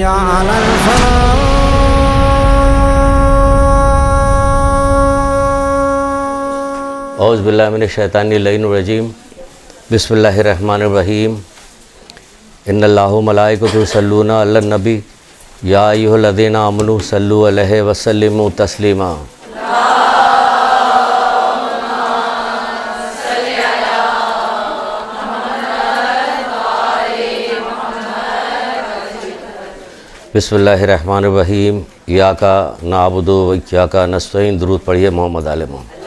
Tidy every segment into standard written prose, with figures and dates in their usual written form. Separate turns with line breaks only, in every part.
अलल फलाह।
औज़ु बिल्लाहि मिनश शैतानिर रजीम। बिस्मिल्लाहिर्रहमानिर्रहीम। इन्नल्लाहु मलाइकतुहु युसल्लूना अलन नबी या अय्युहल्लज़ीना आमनू सल्लु अलैहि व सल्लिमू तस्लीमा। बिस्मिल्लाहिर्रहमानिर्रहीम। इय्याका नअबुदु व इय्याका नस्तईन। दुरूद पढ़िए मोहम्मद आले मोहम्मद।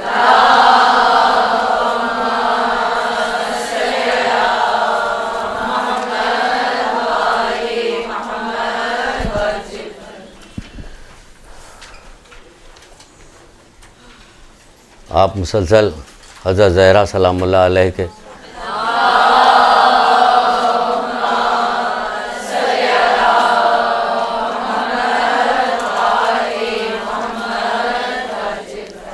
आप मुसलसल हज़रत ज़हरा सलामुल्लाह अलैह के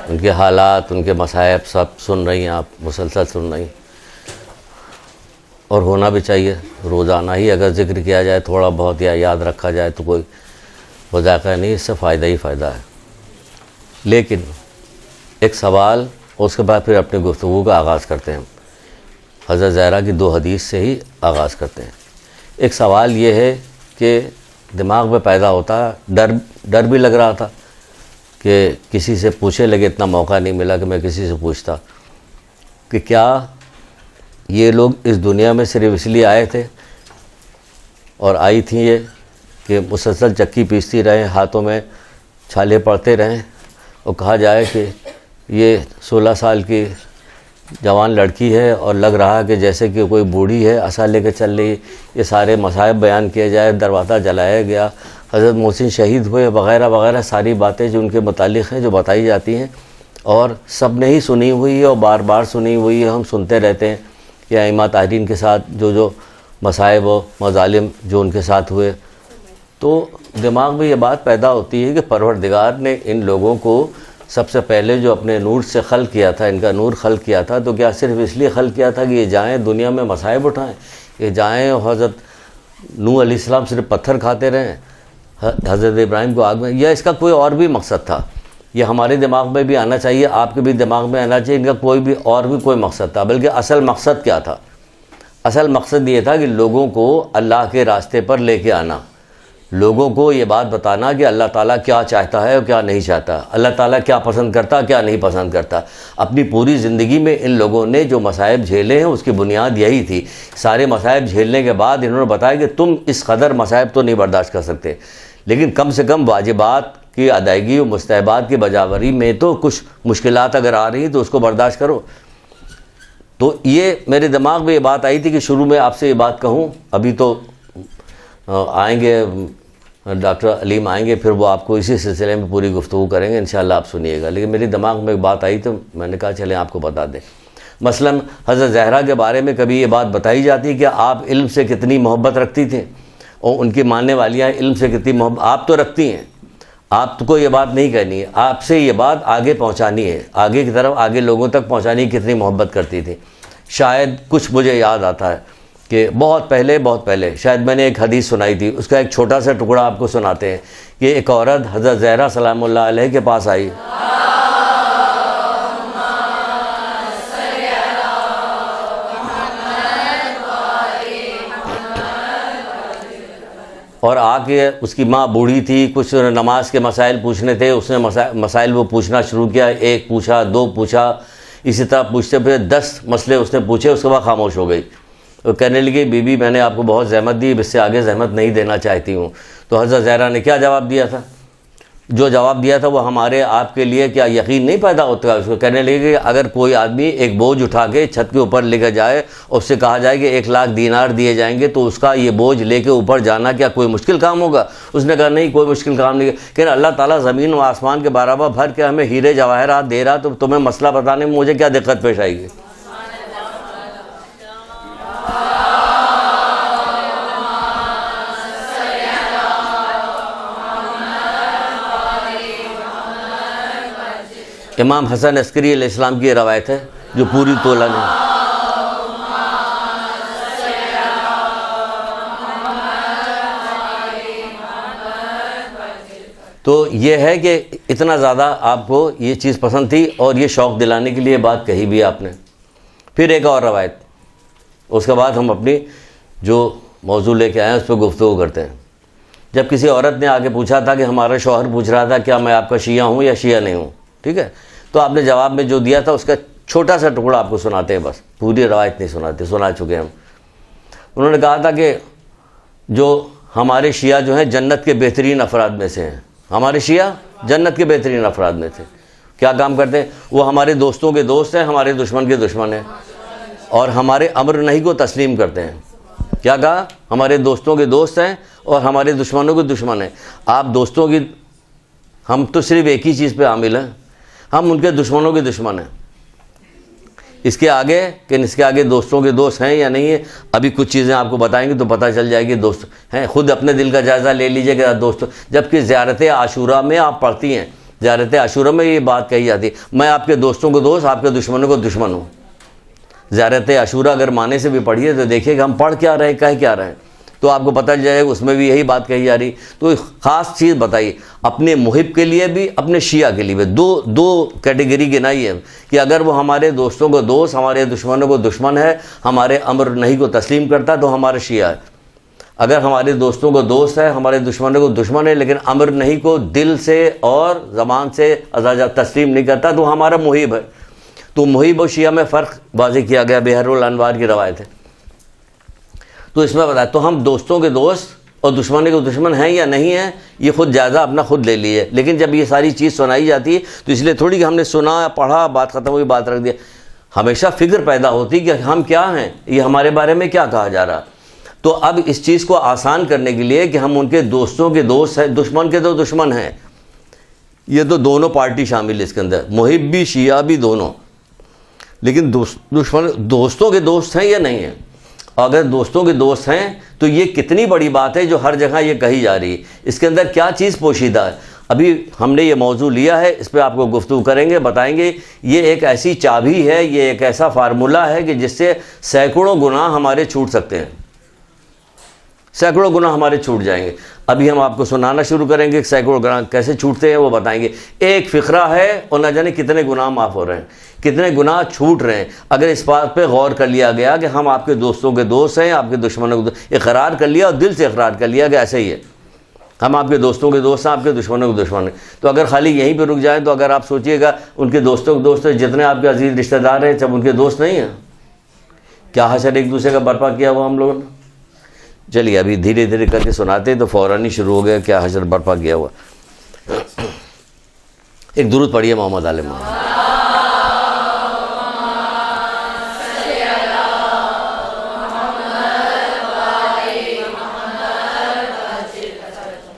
उनके हालात, उनके मसाइब सब सुन रही हैं, आप मुसलसल सुन रही, और होना भी चाहिए। रोज़ाना ही अगर ज़िक्र किया जाए थोड़ा बहुत या याद रखा जाए तो कोई वज़ाक़ा नहीं, इससे फ़ायदा ही फ़ायदा है। लेकिन एक सवाल, उसके बाद फिर अपनी गुफ्तगू का आगाज़ करते हैं। हज़रत ज़हरा की 2 हदीस से ही आगाज़ करते हैं। एक सवाल ये है कि दिमाग में पैदा होता, डर भी लग रहा था कि किसी से पूछे, लगे इतना मौका नहीं मिला कि मैं किसी से पूछता कि क्या ये लोग इस दुनिया में सिर्फ इसलिए आए थे और आई थी ये कि मुसलसल चक्की पीसती रहें, हाथों में छाले पड़ते रहें और कहा जाए कि ये 16 साल की जवान लड़की है और लग रहा है कि जैसे कि कोई बूढ़ी है, असा लेकर चल रही। ये सारे मसाइब बयान किए जाए, दरवाज़ा जलाया गया, हज़रत मोहसिन शहीद हुए, वग़ैरह वग़ैरह सारी बातें जो उनके मुतालिक हैं, जो बताई जाती हैं और सब ने ही सुनी हुई है और बार बार सुनी हुई है। हम सुनते रहते हैं कि अइम्मा ताहीरीन के साथ जो मसाइब व मज़ालिम जो उनके साथ हुए, तो दिमाग में ये बात पैदा होती है कि परवरदिगार ने इन लोगों को सबसे पहले जो अपने नूर से खल्क़ किया था, इनका नूर खल्क़ किया था, तो क्या सिर्फ इसलिए खल्क़ किया था कि ये जाएँ दुनिया में मसाइब उठाएँ, ये जाएँ और हज़रत नूह अलैहिस्सलाम सिर्फ पत्थर खाते रहें, हज़रत इब्राहिम को आग में, या इसका कोई और भी मकसद था? ये हमारे दिमाग में भी आना चाहिए, आपके भी दिमाग में आना चाहिए, इनका कोई भी और भी कोई मकसद था। बल्कि असल मकसद क्या था? असल मकसद ये था कि लोगों को अल्लाह के रास्ते पर लेके आना, लोगों को ये बात बताना कि अल्लाह ताला क्या चाहता है और क्या नहीं चाहता, अल्लाह ताला क्या पसंद करता, क्या नहीं पसंद करता। अपनी पूरी ज़िंदगी में इन लोगों ने जो मसाइब झेले हैं उसकी बुनियाद यही थी। सारे मसाइब झेलने के बाद इन्होंने बताया कि तुम इस कदर मसाइब तो नहीं बर्दाश्त कर सकते, लेकिन कम से कम वाजिबात की अदायगी और मुस्तहबात की बजावरी में तो कुछ मुश्किलात अगर आ रही तो उसको बर्दाश्त करो। तो ये मेरे दिमाग में ये बात आई थी कि शुरू में आपसे ये बात कहूँ। अभी तो आएंगे डॉक्टर अलीम आएंगे, फिर वो आपको इसी सिलसिले में पूरी गुफ्तगू करेंगे, इंशाअल्लाह आप सुनिएगा। लेकिन मेरे दिमाग में एक बात आई तो मैंने कहा चलें आपको बता दें। मसलन हज़रत ज़हरा के बारे में कभी ये बात बताई जाती है कि आप इल्म से कितनी मोहब्बत रखती थी और उनकी मानने वालियाँ इल्म से कितनी मोहब्बत आप तो रखती हैं। आपको ये बात नहीं कहनी है, आपसे ये बात आगे पहुँचानी है, आगे की तरफ, आगे लोगों तक पहुँचानी, कितनी मोहब्बत करती थी। शायद कुछ मुझे याद आता है कि बहुत पहले शायद मैंने एक हदीस सुनाई थी, उसका एक छोटा सा टुकड़ा आपको सुनाते हैं कि एक औरत हज़रत ज़हरा सलामुल्लाह अलैह के पास आई और आके, उसकी माँ बूढ़ी थी, कुछ नमाज के मसाइल पूछने थे, उसने मसाइल वो पूछना शुरू किया। एक पूछा, 2 पूछा, इसी तरह पूछते फिर 10 मसले उसने पूछे, उसके बाद खामोश हो गई। तो कहने लगी, बीबी मैंने आपको बहुत ज़हमत दी, इससे आगे ज़हमत नहीं देना चाहती हूँ। तो हज़रत ज़हरा ने क्या जवाब दिया था? जो जवाब दिया था वो हमारे आपके लिए क्या यकीन नहीं पैदा होता? उसको कहने लगे कि अगर कोई आदमी एक बोझ उठा के छत के ऊपर लेकर जाए और उससे कहा जाए कि 1 लाख दीनार दिए जाएंगे, तो उसका ये बोझ लेके ऊपर जाना क्या कोई मुश्किल काम होगा? उसने कहा नहीं, कोई मुश्किल काम नहीं। कि अल्लाह ताला ज़मीन व आसमान के बराबर भर के हमें हीरे जवाहरात दे रहा, तो तुम्हें मसला बताने में मुझे क्या दिक्कत पेश आएगी? इमाम हसन अस्करी अलैहिस्सलाम की रवायत है जो पूरी तोला में तो ये है कि इतना ज़्यादा आपको ये चीज़ पसंद थी और ये शौक़ दिलाने के लिए बात कही भी आपने। फिर एक और रवायत, उसके बाद हम अपनी जो मौजू लेके आए हैं उस पर गुफ्तगू करते हैं। जब किसी औरत ने आके पूछा था कि हमारा शौहर पूछ रहा था क्या मैं आपका शिया हूँ या शिया नहीं हूँ, ठीक है, तो आपने जवाब में जो दिया था उसका छोटा सा टुकड़ा आपको सुनाते हैं, बस पूरी रवायत नहीं सुनाते, सुना चुके हैं हम। उन्होंने कहा था कि जो हमारे शिया जो हैं जन्नत के बेहतरीन अफराद में से हैं, हमारे शिया जन्नत के बेहतरीन अफराद में थे। क्या काम करते हैं? वो हमारे दोस्तों के दोस्त हैं, हमारे दुश्मन के दुश्मन हैं, और हमारे अम्र नहीं को तस्लीम करते हैं। क्या कहा? हमारे दोस्तों के दोस्त हैं और हमारे दुश्मनों के दुश्मन हैं। आप दोस्तों की, हम तो सिर्फ एक ही चीज़ पे आमिल हैं, हम उनके दुश्मनों के दुश्मन हैं। इसके आगे कि इसके आगे दोस्तों के दोस्त हैं या नहीं है, अभी कुछ चीज़ें आपको बताएंगे तो पता चल जाएगी दोस्त हैं। खुद अपने दिल का जायज़ा ले लीजिएगा दोस्तों। जबकि ज़ियारत आशूरा में आप पढ़ती हैं, ज़ियारत आशूरा में ये बात कही जाती है, मैं आपके दोस्तों को दोस्त, आपके दुश्मनों को दुश्मन हूँ। ज़ियारत आशूरा अगर माने से भी पढ़िए तो देखिएगा हम पढ़ क्या रहे हैं, कह क्या रहे हैं, तो आपको पता चल जाएगा उसमें भी यही बात कही जा रही। तो ख़ास चीज़ बताइए अपने मुहिब के लिए भी, अपने शिया के लिए भी। दो कैटेगरी गिनाई है कि अगर वो हमारे दोस्तों को दोस्त, हमारे दुश्मनों को दुश्मन है, हमारे अम्र नहीं को तस्लीम करता तो हमारा शिया है। अगर हमारे दोस्तों को दोस्त है, हमारे दुश्मनों को दुश्मन है, लेकिन अम्र नहीं को दिल से और ज़बान से तस्लीम नहीं करता तो हमारा मुहिब है। तो मुहिब और शिया में फ़र्क वाज़ेह किया गया, बहरुल अनवार की रवायत है। तो इसमें बताया, तो हम दोस्तों के दोस्त और दुश्मन के दुश्मन हैं या नहीं हैं, ये खुद जायज़ा अपना खुद ले लिए। लेकिन जब ये सारी चीज़ सुनाई जाती है तो इसलिए थोड़ी कि हमने सुना, पढ़ा, बात ख़त्म हुई, बात रख दिया। हमेशा फ़िक्र पैदा होती कि हम क्या हैं, ये हमारे बारे में क्या कहा जा रहा। तो अब इस चीज़ को आसान करने के लिए कि हम उनके दोस्तों के दोस्त हैं, दुश्मन के तो दुश्मन हैं, ये तो दोनों पार्टी शामिल है इसके अंदर, मुहिब भी शिया भी दोनों। लेकिन दुश्मन दोस्तों के दोस्त हैं या नहीं हैं? अगर दोस्तों के दोस्त हैं तो ये कितनी बड़ी बात है जो हर जगह ये कही जा रही है। इसके अंदर क्या चीज़ पोशीदा है, अभी हमने ये मौजू लिया है, इस पर आपको गुफ्तगू करेंगे, बताएंगे। ये एक ऐसी चाबी है, ये एक ऐसा फार्मूला है कि जिससे सैकड़ों गुनाह हमारे छूट सकते हैं, सैकड़ों गुनाह हमारे छूट जाएंगे। अभी हम आपको सुनाना शुरू करेंगे कि सैकड़ों गुनाह कैसे छूटते हैं, वो बताएंगे। एक फ़िक्रा है और न जाने कितने गुनाह माफ़ हो रहे हैं, कितने गुनाह छूट रहे हैं। अगर इस बात पे गौर कर लिया गया कि हम आपके दोस्तों के दोस्त हैं, आपके दुश्मनों के इकरार कर लिया और दिल से इकरार कर लिया कि ऐसे ही है, हम आपके दोस्तों के दोस्त हैं, आपके दुश्मनों के दुश्मन हैं। तो अगर खाली यहीं पर रुक जाए तो अगर आप सोचिएगा उनके दोस्तों के दोस्त जितने आपके अजीज़ रिश्तेदार हैं सब उनके दोस्त नहीं हैं, क्या हशर एक दूसरे का बर्पा किया हुआ हम लोगों ने। चलिए अभी धीरे धीरे करके सुनाते हैं तो फ़ौरन ही शुरू हो गया क्या हशर बर्पा किया हुआ। एक दुरूद पढ़िए मोहम्मद आले मोहम्मद।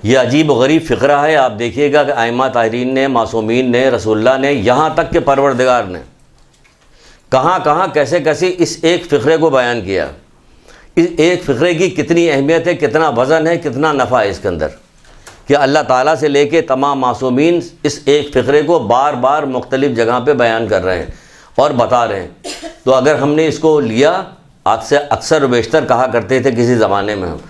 ये अजीब व गरीब फ़िक्रा है। आप देखिएगा कि आइमा ताहरीन ने, मासूमीन ने, रसूलुल्लाह ने, यहाँ तक के परवरदिगार ने कहाँ कहाँ कैसे कैसे इस एक फ़िक्रे को बयान किया। इस एक फ़िक्रे की कितनी अहमियत है, कितना वज़न है, कितना नफ़ा है इसके अंदर, कि अल्लाह ताला से लेके तमाम मासूमीन इस एक फ़िक्रे को बार बार मुख्तलिफ़ जगह पे बयान कर रहे हैं और बता रहे हैं। तो अगर हमने इसको लिया, आपसे अक्सर बेशतर कहा करते थे किसी ज़माने में हम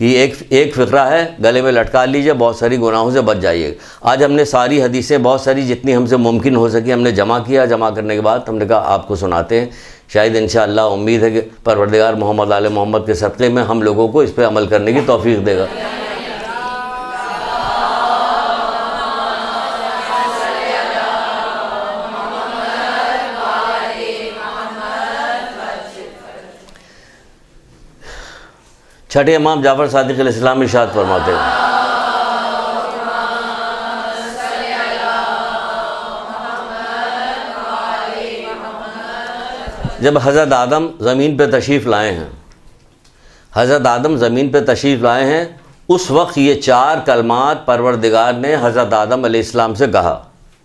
कि एक फ़िक्रा है, गले में लटका लीजिए, बहुत सारी गुनाहों से बच जाइएगा। आज हमने सारी हदीसें, बहुत सारी जितनी हमसे मुमकिन हो सकी हमने जमा किया। जमा करने के बाद हमने कहा आपको सुनाते हैं, शायद इंशाअल्लाह उम्मीद है कि परवरदिगार मोहम्मद आले मोहम्मद के सदक़े में हम लोगों को इस पर अमल करने की तौफीक देगा। छठे इमाम जाफ़र सादिक़ अलैहिस्सलाम इरशाद फरमाते हैं, जब हज़रत आदम ज़मीन पे तशरीफ़ लाए हैं, हज़रत आदम ज़मीन पे तशरीफ़ लाए हैं, उस वक्त ये चार कलमात परवरदिगार ने हज़रत आदम अलैहिस्सलाम से कहा।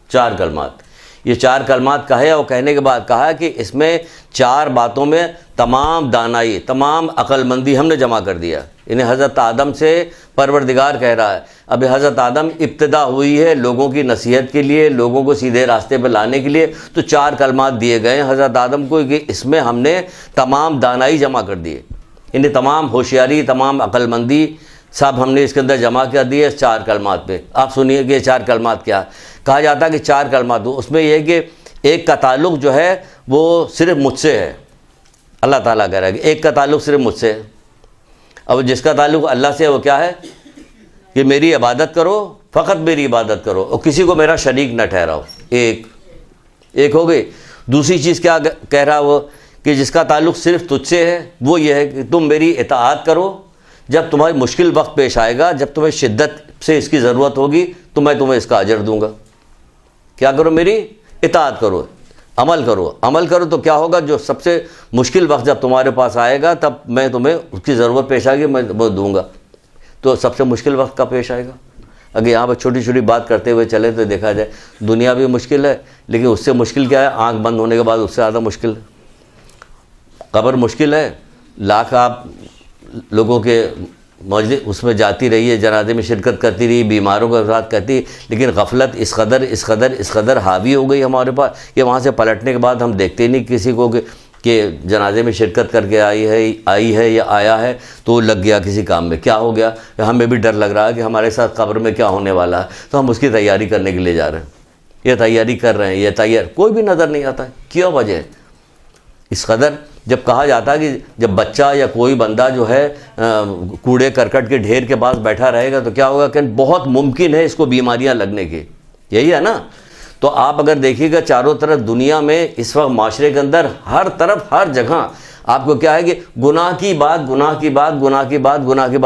चार कलमात, ये चार कलमात कहे और कहने के बाद कहा कि इसमें चार बातों में तमाम दानाई, तमाम अक्लमंदी हमने जमा कर दिया। इन्हें हज़रत आदम से परवरदिगार कह रहा है। अब हज़रत आदम इब्तिदा हुई है लोगों की नसीहत के लिए, लोगों को सीधे रास्ते पर लाने के लिए, तो चार कलमात दिए गए हज़रत आदम को कि इसमें हमने तमाम दानाई जमा कर दिए, इन्हें तमाम होशियारी, तमाम अक्लमंदी, साहब हमने इसके अंदर जमा कर दिए 4 कलमात पे। आप सुनिए कि 4 कलमात क्या कहा जाता है कि 4 कलमात, उसमें यह कि एक का ताल्लुक़ जो है वो सिर्फ मुझसे है। अल्लाह ताला कह रहा है कि एक का ताल्लुक़ सिर्फ मुझसे है। अब जिसका ताल्लुक़ अल्लाह से है वो क्या है कि मेरी इबादत करो, फ़कत मेरी इबादत करो और किसी को मेरा शरीक न ठहराओ। एक हो गई। दूसरी चीज़ क्या कह रहा वो कि जिसका ताल्लुक़ सिर्फ तुझसे है वो ये है कि तुम मेरी इताअत करो, जब तुम्हारी मुश्किल वक्त पेश आएगा, जब तुम्हें शिद्दत से इसकी ज़रूरत होगी तो मैं तुम्हें इसका अजर दूंगा। क्या करो? मेरी इताअत करो, अमल करो। अमल करो तो क्या होगा? जो सबसे मुश्किल वक्त जब तुम्हारे पास आएगा तब मैं तुम्हें उसकी ज़रूरत पेश आएगी, मैं वो दूंगा। तो सबसे मुश्किल वक्त का पेश आएगा। अगर यहाँ पर छोटी छोटी बात करते हुए चले तो देखा जाए दुनिया भी मुश्किल है, लेकिन उससे मुश्किल क्या है? आँख बंद होने के बाद उससे ज़्यादा मुश्किल है। कब्र मुश्किल है, लाख आप लोगों के मौजूद उसमें जाती रही है, जनाजे में शिरकत करती रही, बीमारों के साथ करती, लेकिन गफलत इस कदर हावी हो गई हमारे पास कि वहाँ से पलटने के बाद हम देखते ही नहीं किसी को कि जनाजे में शिरकत करके आई है या आया है तो लग गया किसी काम में। क्या हो गया? हमें भी डर लग रहा है कि हमारे साथ कब्र में क्या होने वाला है, तो हम उसकी तैयारी करने के लिए जा रहे हैं, ये तैयारी कर रहे हैं, ये तैयार कोई भी नज़र नहीं आता है। क्यों वजह? इस कदर जब कहा जाता है कि जब बच्चा या कोई बंदा जो है कूड़े करकट के ढेर के पास बैठा रहेगा तो क्या होगा कि बहुत मुमकिन है इसको बीमारियां लगने की। यही है ना? तो आप अगर देखिएगा चारों तरफ दुनिया में इस वक्त माशरे के अंदर हर तरफ हर जगह आपको क्या है कि गुनाह की बात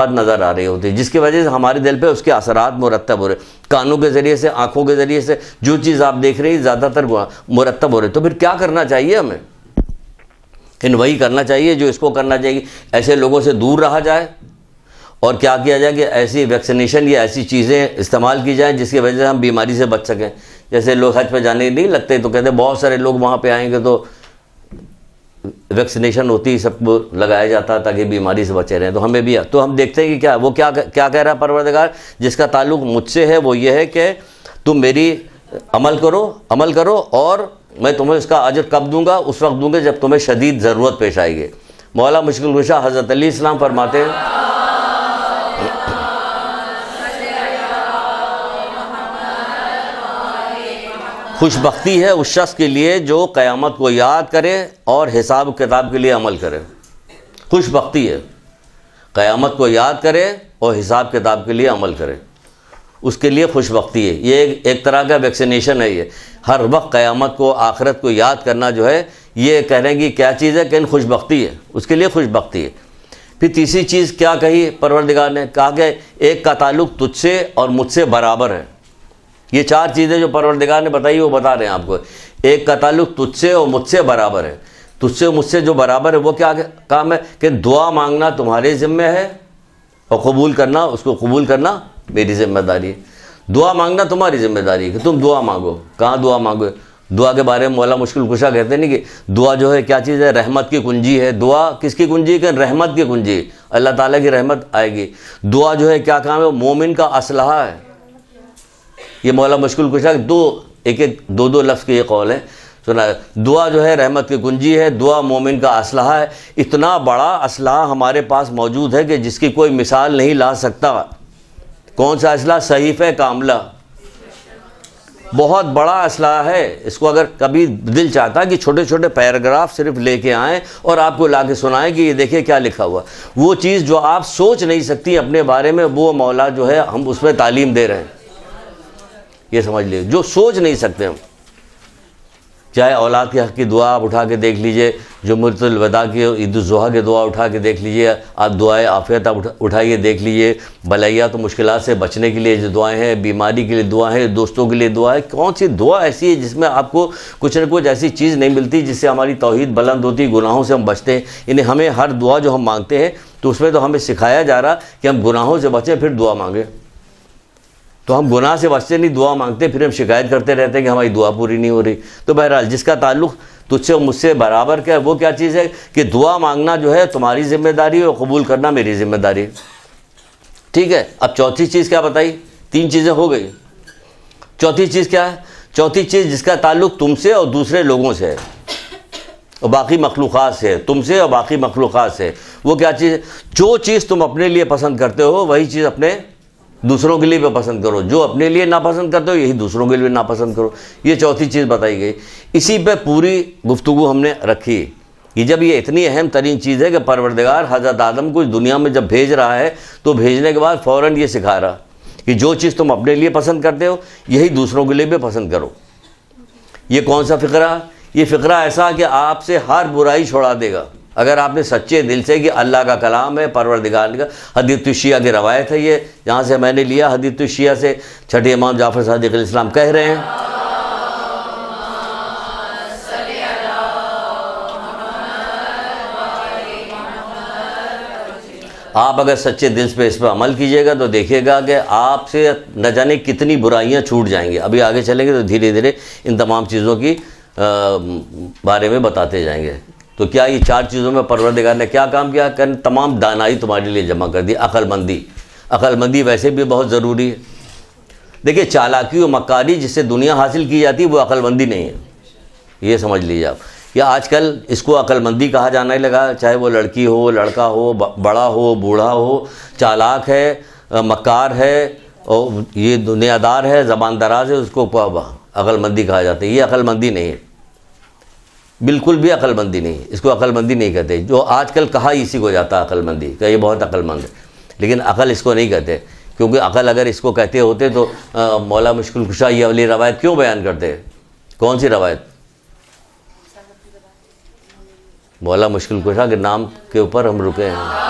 नज़र आ रही होती है, जिसकी वजह से हमारे दिल पे उसके असरात मुरतब हो रहे, कानों के ज़रिए से, आँखों के ज़रिए से जो चीज़ आप देख रहे हैं ज़्यादातर मुरतब हो रहे। तो फिर क्या करना चाहिए हमें? इन वही करना चाहिए जो इसको करना चाहिए। ऐसे लोगों से दूर रहा जाए और क्या किया जाए कि ऐसी वैक्सीनेशन या ऐसी चीज़ें इस्तेमाल की जाएं जिसकी वजह से हम बीमारी से बच सकें। जैसे लोग हज पे जाने नहीं लगते तो कहते हैं बहुत सारे लोग वहाँ पे आएंगे तो वैक्सीनेशन होती है, सबको लगाया जाता है ताकि बीमारी से बचे रहें। तो हमें भी तो हम देखते हैं कि क्या वो क्या कह रहा है परवरदिगार, जिसका ताल्लुक़ मुझसे है वो ये है कि तुम मेरी अमल करो और मैं तुम्हें इसका अजर कब दूंगा? उस वक्त दूंगा जब तुम्हें शदीद ज़रूरत पेश आएगी। मौला मुश्किल कुशा हज़रत अली इस्लाम फरमाते हैं, खुशबख्ती है उस शख्स के लिए जो क़यामत को याद करे और हिसाब किताब के लिए अमल करे। खुशबख्ती है, क़यामत को याद करे और हिसाब किताब के लिए अमल करे, उसके लिए खुशबख्ती है। ये एक तरह का वैक्सीनेशन है। ये हर वक्त क़यामत को, आखिरत को याद करना जो है, ये कह रहे हैं कि क्या चीज़ है कि खुशबख्ती है, उसके लिए खुशबख्ती है। फिर तीसरी चीज़ क्या कही परवरदिगार ने? कहा कि एक का ताल्लुक़ तुझसे और मुझसे बराबर है। ये 4 चीज़ें जो परवरदिगार ने बताई वो बता रहे हैं आपको। एक का ताल्लुक़ तुझसे और मुझसे बराबर है। तुझसे और मुझसे जो बराबर है वो क्या काम है कि दुआ मांगना तुम्हारे ज़िम्मे है और कबूल करना, उसको कबूल करना मेरी ज़िम्मेदारी है। दुआ मांगना तुम्हारी ज़िम्मेदारी है कि तुम दुआ मांगो। कहाँ दुआ मांगो? दुआ के बारे में मौला मुश्किल कुशा कहते नहीं कि दुआ जो है क्या चीज़ है? रहमत की कुंजी है। दुआ किसकी कुंजी है? रहमत की कुंजी, अल्लाह ताला की रहमत आएगी। दुआ जो है क्या काम है? मोमिन का असलहा है। ये मौला मुश्किल कुशा दो लफ्ज़ के ये कौल है, सुना। दुआ जो है रहमत की कुंजी है, दुआ मोमिन का असलहा है। इतना बड़ा असलहा हमारे पास मौजूद है कि जिसकी कोई मिसाल नहीं ला सकता। कौन सा असलहा? सहीफ़े कामला, बहुत बड़ा असलहा है। इसको अगर कभी दिल चाहता है कि छोटे छोटे पैराग्राफ सिर्फ लेके आएँ और आपको ला के सुनाएँ कि ये देखिए क्या लिखा हुआ, वो चीज़ जो आप सोच नहीं सकती अपने बारे में, वो मौला जो है हम उसमें तालीम दे रहे हैं। ये समझ लीजिए, जो सोच नहीं सकते हम। चाहे औलाद के हक़ की दुआ आप उठा के देख लीजिए, जुम्मतुल वदा की, ईद-उज़-ज़ुहा की दुआ उठा के देख लीजिए, आप दुआए आफ़ियत आप उठाइए देख लीजिए, भलाइया तो मुश्किलात से बचने के लिए जो दुआएं हैं, बीमारी के लिए दुआ है, दोस्तों के लिए दुआ है। कौन सी दुआ ऐसी है जिसमें आपको कुछ न कुछ ऐसी चीज़ नहीं मिलती जिससे हमारी तौहीद बुलंद होती, गुनाहों से हम बचते हैं। यानी हमें हर दुआ जो हम मांगते हैं तो उसमें तो हमें सिखाया जा रहा कि हम गुनाहों से बचें फिर दुआ मांगें। तो हम गुनाह से बचते नहीं, दुआ मांगते, फिर हम शिकायत करते रहते हैं कि हमारी दुआ पूरी नहीं हो रही। तो बहरहाल जिसका ताल्लुक़ तुझसे और मुझसे बराबर क्या है, वो क्या चीज़ है कि दुआ मांगना जो है तुम्हारी ज़िम्मेदारी है और कबूल करना मेरी ज़िम्मेदारी है। ठीक है। अब चौथी चीज़ क्या बताई? 3 चीज़ें हो गई। चौथी चीज़ क्या है? चौथी चीज़ जिसका ताल्लुक़ तुमसे और दूसरे लोगों से है। और बाकी मखलूक़ात से, तुमसे और बाकी मखलूक़ात से। वो क्या चीज़? जो चीज़ तुम अपने लिए पसंद करते हो वही चीज़ अपने दूसरों के लिए भी पसंद करो, जो अपने लिए नापसंद करते हो यही दूसरों के लिए नापसंद करो। ये चौथी चीज़ बताई गई। इसी पे पूरी गुफ्तगू हमने रखी कि जब ये इतनी अहम तरीन चीज़ है कि परवरदिगार हज़रत आदम को इस दुनिया में जब भेज रहा है तो भेजने के बाद फ़ौरन ये सिखा रहा कि जो चीज़ तुम अपने लिए पसंद करते हो यही दूसरों के लिए भी पसंद करो। ये कौन सा फ़िक्रा? ये फ़िक्रा ऐसा कि आपसे हर बुराई छुड़ा देगा अगर आपने सच्चे दिल से, कि अल्लाह का कलाम है, परवरदिगार का। हदीस शिया की रवायत है, ये यहाँ से मैंने लिया हदीस शिया से। छठे इमाम जाफ़र सादिक़ अलैहिस्सलाम कह रहे हैं, आप अगर सच्चे दिल पे इस पर अमल कीजिएगा तो देखिएगा कि आपसे न जाने कितनी बुराइयां छूट जाएंगी। अभी आगे चलेंगे तो धीरे धीरे इन तमाम चीज़ों की बारे में बताते जाएंगे। तो क्या ये चार चीज़ों में परवरदिगार ने क्या काम किया? तमाम दानाई तुम्हारे लिए जमा कर दी। अक्लमंदी, अक्लमंदी वैसे भी बहुत ज़रूरी है। देखिए, चालाकी और मक्कारी जिससे दुनिया हासिल की जाती है वो अक्लमंदी नहीं है, ये समझ लीजिए आप। या आजकल इसको अक्लमंदी कहा जाने लगा, चाहे वो लड़की हो, लड़का हो, बड़ा हो, बूढ़ा हो, चालाक है, मक्कार है और ये दुनियादार है, ज़बान दराज है, उसको अक्लमंदी कहा जाता है। ये अक्लमंदी नहीं है, बिल्कुल भी अक्लमंदी नहीं है। इसको अक्लमंदी नहीं कहते। जो आजकल कहा इसी को जाता है अक्लमंदी, कि ये बहुत अक्लमंद है, लेकिन अकल इसको नहीं कहते। क्योंकि अकल अगर इसको कहते होते तो मौला मुश्किल कुशा ये वाली रवायत क्यों बयान करते? कौन सी रवायत? मौला मुश्किल कुशा के नाम के ऊपर हम रुके हैं।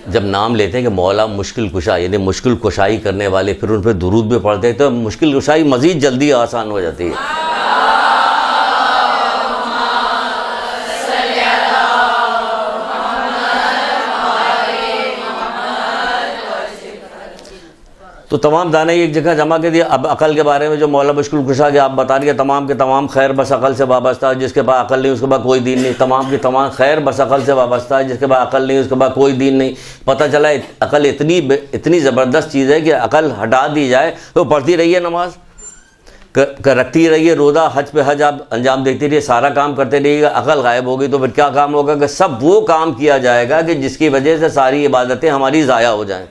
जब नाम लेते हैं कि मौला मुश्किल कुशा, यानी मुश्किल कुशाई करने वाले, फिर उन पर दुरूद भी पढ़ते हैं तो मुश्किल कुशाई मज़ीद जल्दी आसान हो जाती है। तो तमाम दाने एक जगह जमा के दिए। अब अकल के बारे में जो मौला मुश्किल कुशा के आप बता रहे के तमाम खैर बस अकल से वाबस्ता है, जिसके पास अकल नहीं उसके पास कोई दीन नहीं। तमाम की तमाम खैर बस अकल से वाबस्ता है, जिसके पास अकल नहीं उसके पास कोई दीन नहीं। पता चला अकल इतनी ज़बरदस्त चीज़ है कि अकल हटा दी जाए तो पढ़ती रहिए, नमाज रखती रहिए, रोज़ा हज पे हज आप अंजाम देती रहिए, सारा काम करते रहिएगा। अकल गायब होगी तो फिर क्या काम होगा? कि सब वो काम किया जाएगा कि जिसकी वजह से सारी इबादतें हमारी ज़ाया हो जाएँ।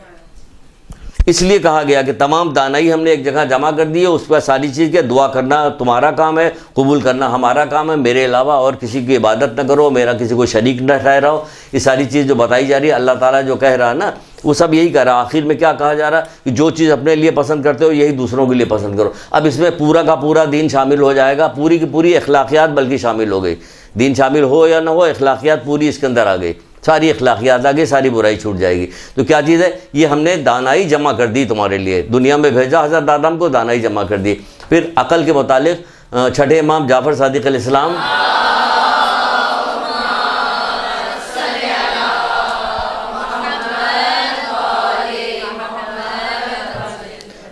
इसलिए कहा गया कि तमाम दानाई हमने एक जगह जमा कर दी है। उस पर सारी चीज़ के दुआ करना तुम्हारा काम है, कबूल करना हमारा काम है। मेरे अलावा और किसी की इबादत न करो, मेरा किसी को शरीक न ठहराओ। ये सारी चीज़ जो बताई जा रही है, अल्लाह ताला जो कह रहा है ना, वो सब यही कह रहा है। आखिर में क्या कहा जा रहा है कि जो चीज़ अपने लिए पसंद करते हो यही दूसरों के लिए पसंद करो। अब इसमें पूरा का पूरा दीन शामिल हो जाएगा, पूरी की पूरी अखलाकियात बल्कि शामिल हो गई। दीन शामिल हो या ना हो, अखलाकियात पूरी इसके अंदर आ गई। सारी अखलाकियात आ गई, सारी बुराई छूट जाएगी। तो क्या चीज़ है? ये हमने दानाई जमा कर दी तुम्हारे लिए, दुनिया में भेजा हज़रत आदम को, दानाई जमा कर दी। फिर अकल के मुतालिक छठे इमाम जाफ़र सादिक़ अलैहिस्सलाम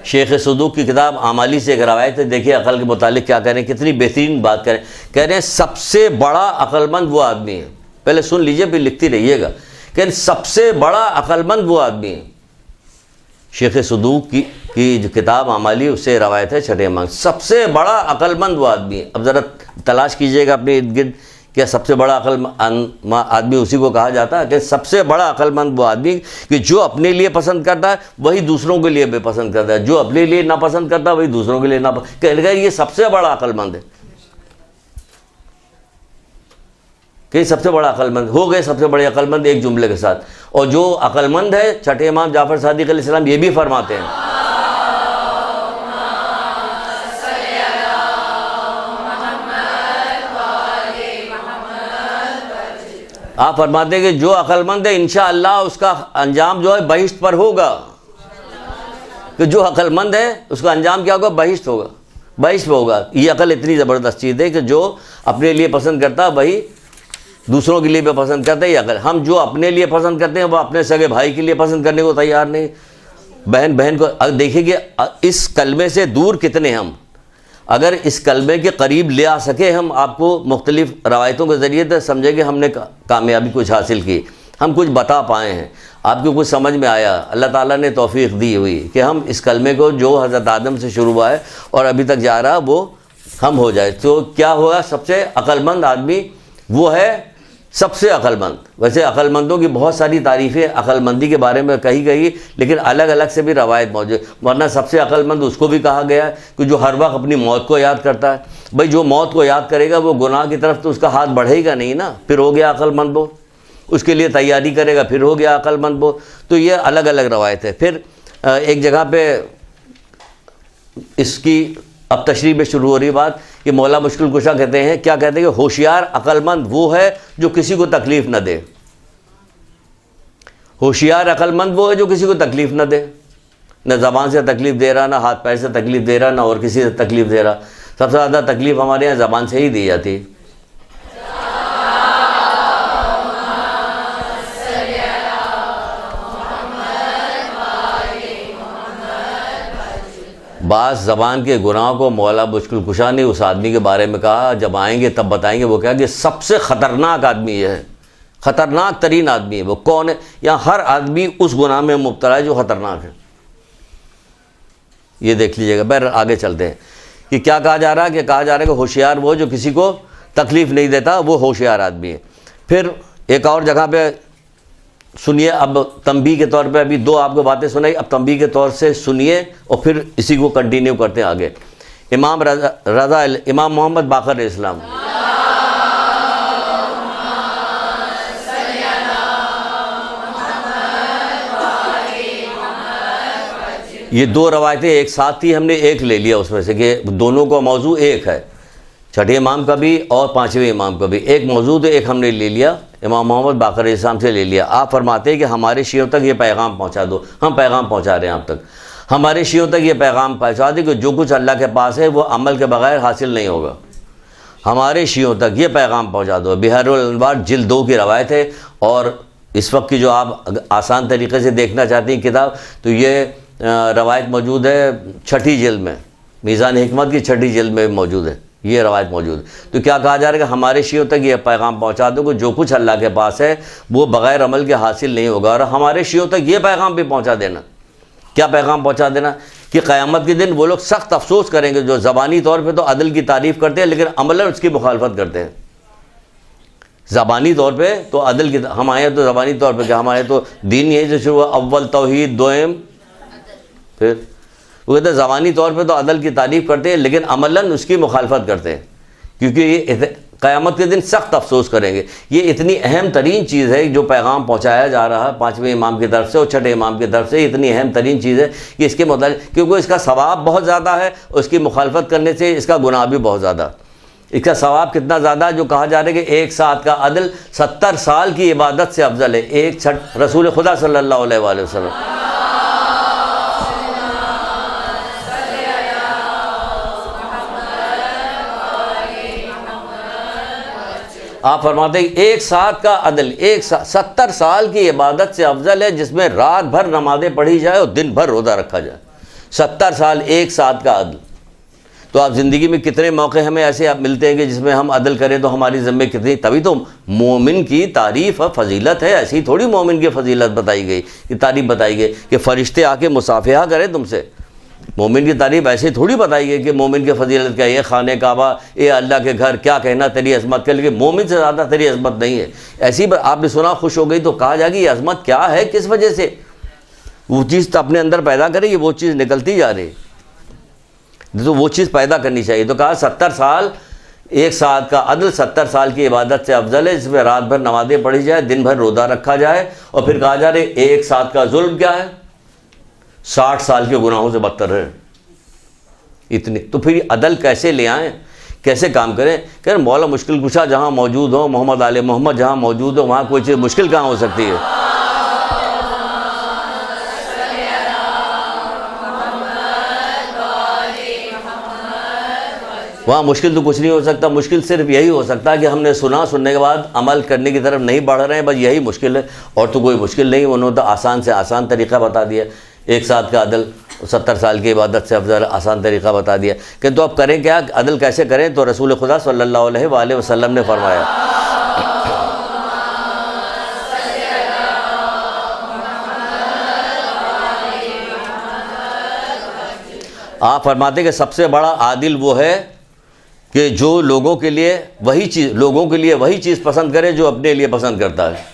शेख सदूक की किताब आमाली से एक रवायत है। देखिए अकल के मुतालिक क्या कह रहे हैं, कितनी बेहतरीन बात करें। कह रहे हैं सबसे बड़ा अक्लमंद वो आदमी है, पहले सुन लीजिए फिर लिखती रहिएगा। कि सबसे बड़ा अक्लमंद वो आदमी है। शेख सदूक की जो किताब आमाली उससे रवायत है छठे इमाम, सबसे बड़ा अक्लमंद वो आदमी है। अब ज़रा तलाश कीजिएगा अपने इर्द गिर्द, क्या सबसे बड़ा अक्लमंद आदमी उसी को कहा जाता है? कि सबसे बड़ा अक्लमंद वो आदमी कि जो अपने लिए पसंद करता है वही दूसरों के लिए भी पसंद करता है, जो अपने लिए नापसंद करता है वही दूसरों के लिए नापसंद। कह गया ये सबसे बड़ा अक्लमंद है, कि सबसे बड़ा अक्लमंद हो गए, सबसे बड़े अक्लमंद एक जुमले के साथ। और जो अक्लमंद है, छठे इमाम जाफ़र सादिक़ अलैहिस्सलाम ये भी फरमाते हैं, आप फरमाते हैं कि जो अक्लमंद है इंशाअल्लाह उसका अंजाम जो है बहिश्त पर होगा। कि जो अक्लमंद है उसका अंजाम क्या होगा? बहिश्त होगा, बहिश्त होगा। ये अकल इतनी ज़बरदस्त चीज़ है कि जो अपने लिए पसंद करता है वही दूसरों के लिए भी पसंद करते हैं। ये अकल, हम जो अपने लिए पसंद करते हैं वो अपने सगे भाई के लिए पसंद करने को तैयार नहीं, बहन को। देखिए कि इस कलमे से दूर कितने हम, अगर इस कलमे के करीब ले आ सके हम आपको मुख्तलिफ रवायतों के ज़रिए, तो समझेंगे हमने कामयाबी कुछ हासिल की। हम कुछ बता पाए हैं, आपको कुछ समझ में आया, अल्लाह ताला ने तौफीक दी हुई कि हम इस कलमे को जो हज़रत आदम से शुरू हुआ है और अभी तक जा रहा वो हम हो जाए, तो क्या होगा? सबसे अक्लमंद आदमी वो है, सबसे अक्लमंद। वैसे अक्लमंदों की बहुत सारी तारीफ़ें अक्लमंदी के बारे में कही गई, लेकिन अलग अलग से भी रवायत मौजूद। वरना सबसे अक्लमंद उसको भी कहा गया है कि जो हर वक्त अपनी मौत को याद करता है। भाई जो मौत को याद करेगा वो गुनाह की तरफ तो उसका हाथ बढ़ेगा नहीं ना, फिर हो गया अक्लमंद वो। उसके लिए तैयारी करेगा, फिर हो गया अक्लमंद वो। तो ये अलग अलग रवायत है। फिर एक जगह पे इसकी अब तशरीह में शुरू हो रही बात कि मौला मुश्किल कुशा कहते हैं, क्या कहते हैं कि होशियार अक्लमंद वो है जो किसी को तकलीफ़ न दे। होशियार अक्लमंद वो है जो किसी को तकलीफ़ न दे, न ज़बान से तकलीफ़ दे रहा, ना हाथ पैर से तकलीफ़ दे रहा, ना और किसी से तकलीफ़ दे रहा। सबसे ज़्यादा तकलीफ़ हमारे यहाँ ज़बान से ही दी जाती। बास ज़बान के गुनाहों को मौला मुश्किल कुशा ने उस आदमी के बारे में कहा, जब आएंगे तब बताएंगे। वो क्या कि सबसे ख़तरनाक आदमी ये है, ख़तरनाक तरीन आदमी है। वो कौन है? यहाँ हर आदमी उस गुनाह में मुब्तला है जो ख़तरनाक है। ये देख लीजिएगा। बहर आगे चलते हैं कि क्या कहा जा रहा है, कि कहा जा रहा है कि होशियार वो जो किसी को तकलीफ़ नहीं देता, वो होशियार आदमी है। फिर एक और जगह पे सुनिए, अब तंबीह के तौर पे अभी दो आपको बातें सुनाई, अब तंबीह के तौर से सुनिए और फिर इसी को कंटिन्यू करते हैं आगे। इमाम मोहम्मद बाकर इस्लाम, ये दो रवायतें एक साथ थी, हमने एक ले लिया उसमें से कि दोनों का मौजू एक है, छठे इमाम का भी और पाँचवें इमाम का भी एक मौजूद है, एक हमने ले लिया, इमाम मोहम्मद बाकर इस्लाम से ले लिया। आप फरमाते हैं कि हमारे शियों तक ये पैगाम पहुंचा दो। हम पैगाम पहुंचा रहे हैं आप तक। हमारे शियों तक ये पैगाम पहुंचा दे कि जो कुछ अल्लाह के पास है वो अमल के बगैर हासिल नहीं होगा। हमारे शियों तक ये पैगाम पहुंचा दो। बिहारुल अनवार जिल्द 2 की रवायत है। और इस वक्त की जो आप आसान तरीके से देखना चाहती हैं किताब, तो ये रवायत मौजूद है 6ठी जिल्द में, मीज़ान हिकमत की 6ठी जिल्द में मौजूद है, ये रवायत मौजूद है। तो क्या कहा जा रहा है कि हमारे शियों तक ये पैगाम पहुंचा दो कि जो कुछ अल्लाह के पास है वो बग़ैर अमल के हासिल नहीं होगा। और हमारे शियों तक ये पैगाम भी पहुंचा देना। क्या पैगाम पहुंचा देना? कि क़यामत के दिन वो लोग सख्त अफसोस करेंगे जो ज़बानी तौर पे तो अदल की तारीफ़ करते हैं लेकिन अमलन उसकी मुखालफत करते हैं। ज़बानी तौर पे तो अदल की, हमारे तो ज़बानी तौर पे क्या, हमारे तो दीन यही से शुरू हुआ, अव्वल तौहीद, दोयम, फिर वो कहते हैं ज़बानी तौर पे तो अदल की तारीफ़ करते हैं लेकिन अमलन उसकी मुखालफत करते हैं, क्योंकि ये क़यामत के दिन सख्त अफसोस करेंगे। ये इतनी अहम तरीन चीज़ है जो पैगाम पहुँचाया जा रहा है 5वें इमाम की तरफ से और 6ठे इमाम की तरफ से। इतनी अहम तरीन चीज़ है कि इसके मुताबिक, क्योंकि इसका सवाब बहुत ज़्यादा है, उसकी मुखालफत करने से इसका गुनाह भी बहुत ज़्यादा। इसका सवाब कितना ज़्यादा, जो कहा जा रहा है कि एक साथ का अदल 70 साल की इबादत से अफजल है। एक छठ रसूल खुदा सल्लल्लाहु अलैहि वसल्लम आप फरमाते हैं एक साथ का अदल, एक 70 साल की इबादत से अफजल है जिसमें रात भर नमाज़ें पढ़ी जाए और दिन भर रोज़ा रखा जाए। 70 साल एक साथ का अदल। तो आप ज़िंदगी में कितने मौके हमें ऐसे आप मिलते हैं कि जिसमें हम अदल करें तो हमारी ज़िम्मे कितनी, तभी तो मोमिन की तारीफ़ फजीलत है। ऐसी थोड़ी मोमिन की फजीलत बताई गई, कि तारीफ़ बताई गई कि फ़रिश्ते आके मुसाफिहा करें तुमसे। मोमिन की तारीफ़ ऐसे थोड़ी बताई गई कि मोमिन की फजीलत क्या, ये खाने काबा, ये अल्लाह के घर, क्या कहना तेरी अज़मत के लिए, मोमिन से ज़्यादा तेरी अज़मत नहीं है। ऐसी आपने सुना खुश हो गई तो कहा जाएगी ये अज़मत क्या है, किस वजह से? वो चीज़ तो अपने अंदर पैदा करे, वो चीज़ निकलती जा रही, तो वो चीज़ पैदा करनी चाहिए। तो कहा 70 साल एक साथ का अदल 70 साल की इबादत से अफजल है जिसमें रात भर नमाज़ें पढ़ी जाए, दिन भर रोज़ा रखा जाए। और फिर कहा जा रहा है एक साथ का जुल्म क्या है, 60 साल के गुनाहों से बदतर है। इतनी तो फिर अदल कैसे ले आएँ, कैसे काम करें? कह मौला मुश्किल कुशा जहाँ मौजूद हो, मोहम्मद आले मोहम्मद जहाँ मौजूद हो, वहाँ कोई चीज़ मुश्किल कहाँ हो सकती है? वहाँ मुश्किल तो कुछ नहीं हो सकता। मुश्किल सिर्फ यही हो सकता है कि हमने सुना, सुनने के बाद अमल करने की तरफ नहीं बढ़ रहे हैं, बस यही मुश्किल है। और तो कोई मुश्किल नहीं। उन्होंने तो आसान से आसान तरीक़ा बता दिया। एक साथ का अदल 70 साल की इबादत से अफजल, आसान तरीक़ा बता दिया कि तो अब करें क्या, अदल कैसे करें? तो रसूल खुदा सल्लल्लाहु अलैहि वसल्लम ने फरमाया, आप फरमाते कि सबसे बड़ा आदिल वो है कि जो लोगों के लिए वही चीज़ पसंद करे जो अपने लिए पसंद करता है।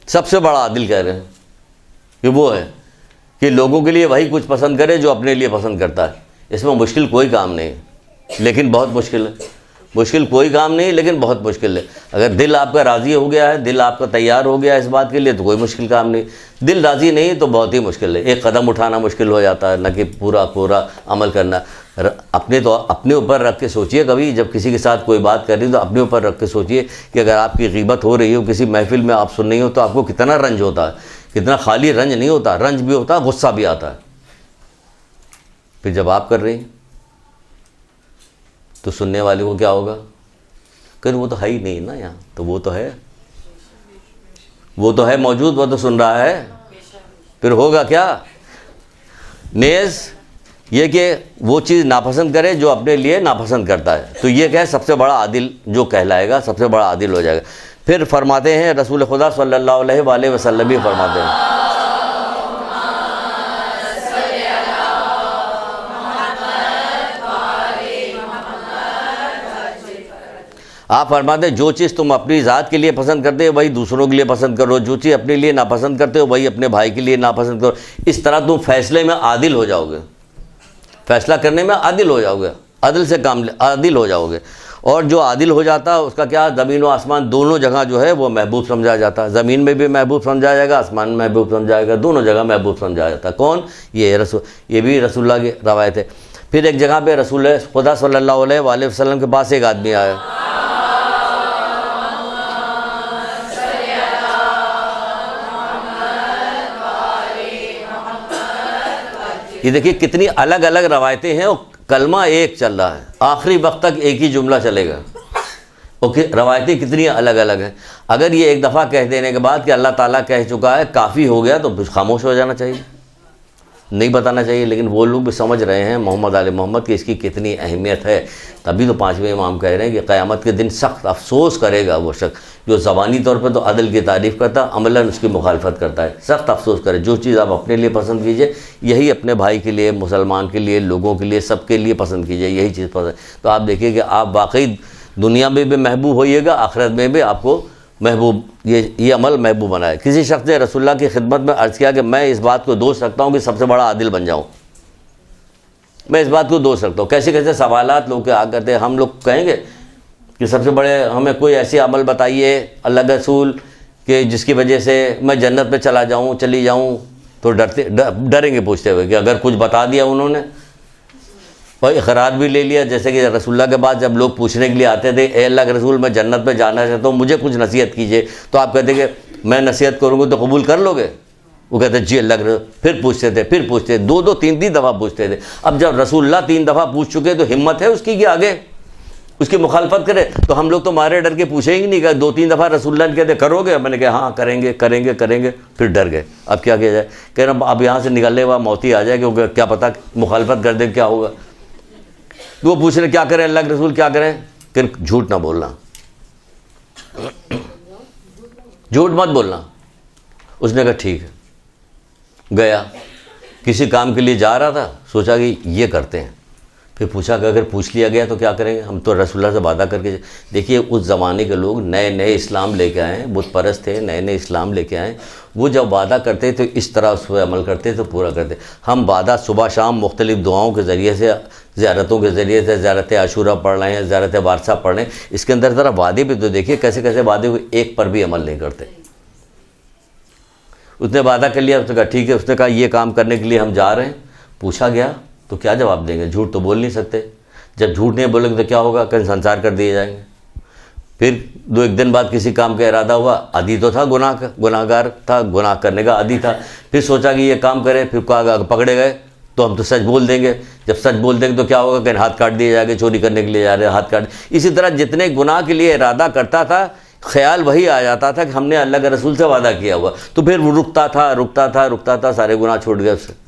सबसे बड़ा आदिल कह रहे हैं कि वो है कि लोगों के लिए वही कुछ पसंद करे जो अपने लिए पसंद करता है। इसमें मुश्किल कोई काम नहीं, लेकिन बहुत मुश्किल है। मुश्किल कोई काम नहीं, लेकिन बहुत मुश्किल है। अगर दिल आपका राज़ी हो गया है, दिल आपका तैयार हो गया है इस बात के लिए, तो कोई मुश्किल काम नहीं। दिल राज़ी नहीं तो बहुत ही मुश्किल है। एक कदम उठाना मुश्किल हो जाता है, न कि पूरा अमल करना। अपने ऊपर रख के सोचिए, कभी जब किसी के साथ कोई बात कर रही तो अपने ऊपर रख के सोचिए कि अगर आपकी ग़ीबत हो रही हो, किसी महफिल में आप सुन रही हो, तो आपको कितना रंज होता है। कितना खाली रंज नहीं होता, रंज भी होता है, गुस्सा भी आता है। फिर जब आप कर रही तो सुनने वाले को क्या होगा? कहीं वो तो है ही नहीं ना यहाँ, तो वो तो है मौजूद, वो तो सुन रहा है। फिर होगा क्या? नेज़ ये कि वो चीज़ नापसंद करे जो अपने लिए नापसंद करता है। तो ये क्या है? सबसे बड़ा आदिल जो कहलाएगा, सबसे बड़ा आदिल हो जाएगा। फिर फरमाते हैं रसूल खुदा सल्लल्लाहु अलैहि वसल्लम भी फरमाते हैं, आप फरमाते हैं जो चीज़ तुम अपनी ज़ात के लिए पसंद करते हो वही दूसरों के लिए पसंद करो, जो चीज़ अपने लिए नापसंद करते हो वही अपने भाई के लिए नापसंद करो। इस तरह तुम फैसले में आदिल हो जाओगे, फैसला करने में आदिल हो जाओगे, आदिल हो जाओगे। और जो आदिल हो जाता है उसका क्या? ज़मीन व आसमान दोनों जगह जो है वो महबूब समझा जाता है। ज़मीन में भी महबूब समझा जाएगा, आसमान में महबूब समझा जाएगा, दोनों जगह महबूब समझा जाता है। कौन? ये भी रसूलुल्लाह की रवायत है। फिर एक जगह पे रसूल खुदा सल्लल्लाहु अलैहि वसल्लम के पास एक आदमी आया, ये देखिए कितनी अलग अलग रवायतें हैं और कलमा एक चल रहा है, आखिरी वक्त तक एक ही जुमला चलेगा। ओके, रवायतें कितनी अलग अलग हैं। अगर ये एक दफ़ा कह देने के बाद कि अल्लाह ताला कह चुका है काफ़ी हो गया, तो खामोश हो जाना चाहिए, नहीं बताना चाहिए। लेकिन वो लोग भी समझ रहे हैं मोहम्मद आले मोहम्मद की इसकी कितनी अहमियत है। तभी तो पाँचवें इमाम कह रहे हैं कि क़यामत के दिन सख्त अफसोस करेगा वो शख्स जो ज़बानी तौर पर तो अदल की तारीफ़ करता, अमलन उसकी मुखालफत करता है। सख्त अफसोस करे। जो चीज़ आप अपने लिए पसंद कीजिए, यही अपने भाई के लिए, मुसलमान के लिए, लोगों के लिए, सबके लिए पसंद कीजिए, यही चीज़ पसंद। तो आप देखिए कि आप वाकई दुनिया में भी महबूब होइएगा, आखिरत में भी आपको महबूब, ये अमल महबूब बनाए। किसी शख्स ने रसूलुल्लाह की खिदमत में अर्ज़ किया कि मैं इस बात को दोष रखता हूँ कि सबसे बड़ा आदिल बन जाऊँ, मैं इस बात को दोष रखता हूँ। कैसे कैसे सवालात लोग आ करते हैं। हम लोग कहेंगे कि सबसे बड़े हमें कोई ऐसे अमल बताइए अल्लाह के रसूल कि जिसकी वजह से मैं जन्नत में चली जाऊँ, तो डरेंगे पूछते हुए कि अगर कुछ बता दिया उन्होंने और इकरार भी ले लिया। जैसे कि रसूलुल्लाह के बाद जब लोग पूछने के लिए आते थे, ए अल्लाह के रसूल मैं जन्नत में जाना चाहता हूँ, मुझे कुछ नसीहत कीजिए, तो आप कहते कि मैं नसीहत करूँगा तो कबूल कर लोगे? वो कहते जी अल्लाह के रसूल। फिर पूछते, दो तीन दफ़ा पूछते थे। अब जब रसूलुल्लाह 3 दफ़ा पूछ चुके तो हिम्मत है उसकी कि आगे उसकी मुखालफत करे? तो हम लोग तो मारे डर के पूछे ही नहीं गए। 2-3 दफ़ा रसूलुल्लाह ने कहते करोगे? मैंने कहा हाँ करेंगे। फिर डर गए। अब क्या किया जाए? कह रहा अब यहाँ से निकलने हुआ मौत ही आ जाए, क्योंकि क्या पता मुखालफत कर दे क्या होगा। वो पूछ रहे क्या करें अल्लाह के रसूल, क्या करें? कि झूठ ना बोलना, झूठ मत बोलना। उसने कहा ठीक है। गया, किसी काम के लिए जा रहा था, सोचा कि ये करते हैं। फिर पूछा कि अगर पूछ लिया गया तो क्या करेंगे? हम तो रसूलुल्लाह से वादा करके। देखिए उस ज़माने के लोग नए इस्लाम लेके आए, बुत परस्त थे, नए इस्लाम लेके आए। वो जब वादा करते तो इस तरह उस पर अमल करते तो पूरा करते। हम वादा सुबह शाम मुख्तलिफ़ दुआओं के ज़रिए से, ज़ियारतों के ज़रिए से, ज़ियारत आशूरा पढ़ रहे हैं, ज़ियारत वारसा पढ़ रहे हैं। इसके अंदर ज़रा वादे भी तो देखिए कैसे कैसे वादे हुए, एक पर भी अमल नहीं करते। उसने वादा कर लिया, उसने कहा ठीक है। उसने कहा ये काम करने के लिए हम जा रहे हैं। पूछा गया तो क्या जवाब देंगे? झूठ तो बोल नहीं सकते। जब झूठ नहीं बोलेंगे तो क्या होगा? कहीं संसार कर दिए जाएंगे। फिर 2-1 दिन बाद किसी काम का इरादा हुआ, आदी तो था गुनाहगार था, गुनाह करने का आदी था। फिर सोचा कि ये काम करे, फिर पकड़े गए तो हम तो सच बोल देंगे। जब सच बोल देंगे तो क्या होगा? कहीं हाथ काट दिए जाएंगे, चोरी करने के लिए जा रहे हैं हाथ काट। इसी तरह जितने गुनाह के लिए इरादा करता था, ख्याल वही आ जाता था कि हमने अल्लाह के रसूल से वादा किया हुआ। तो फिर वो रुकता था, सारे गुनाह छूट गए उससे।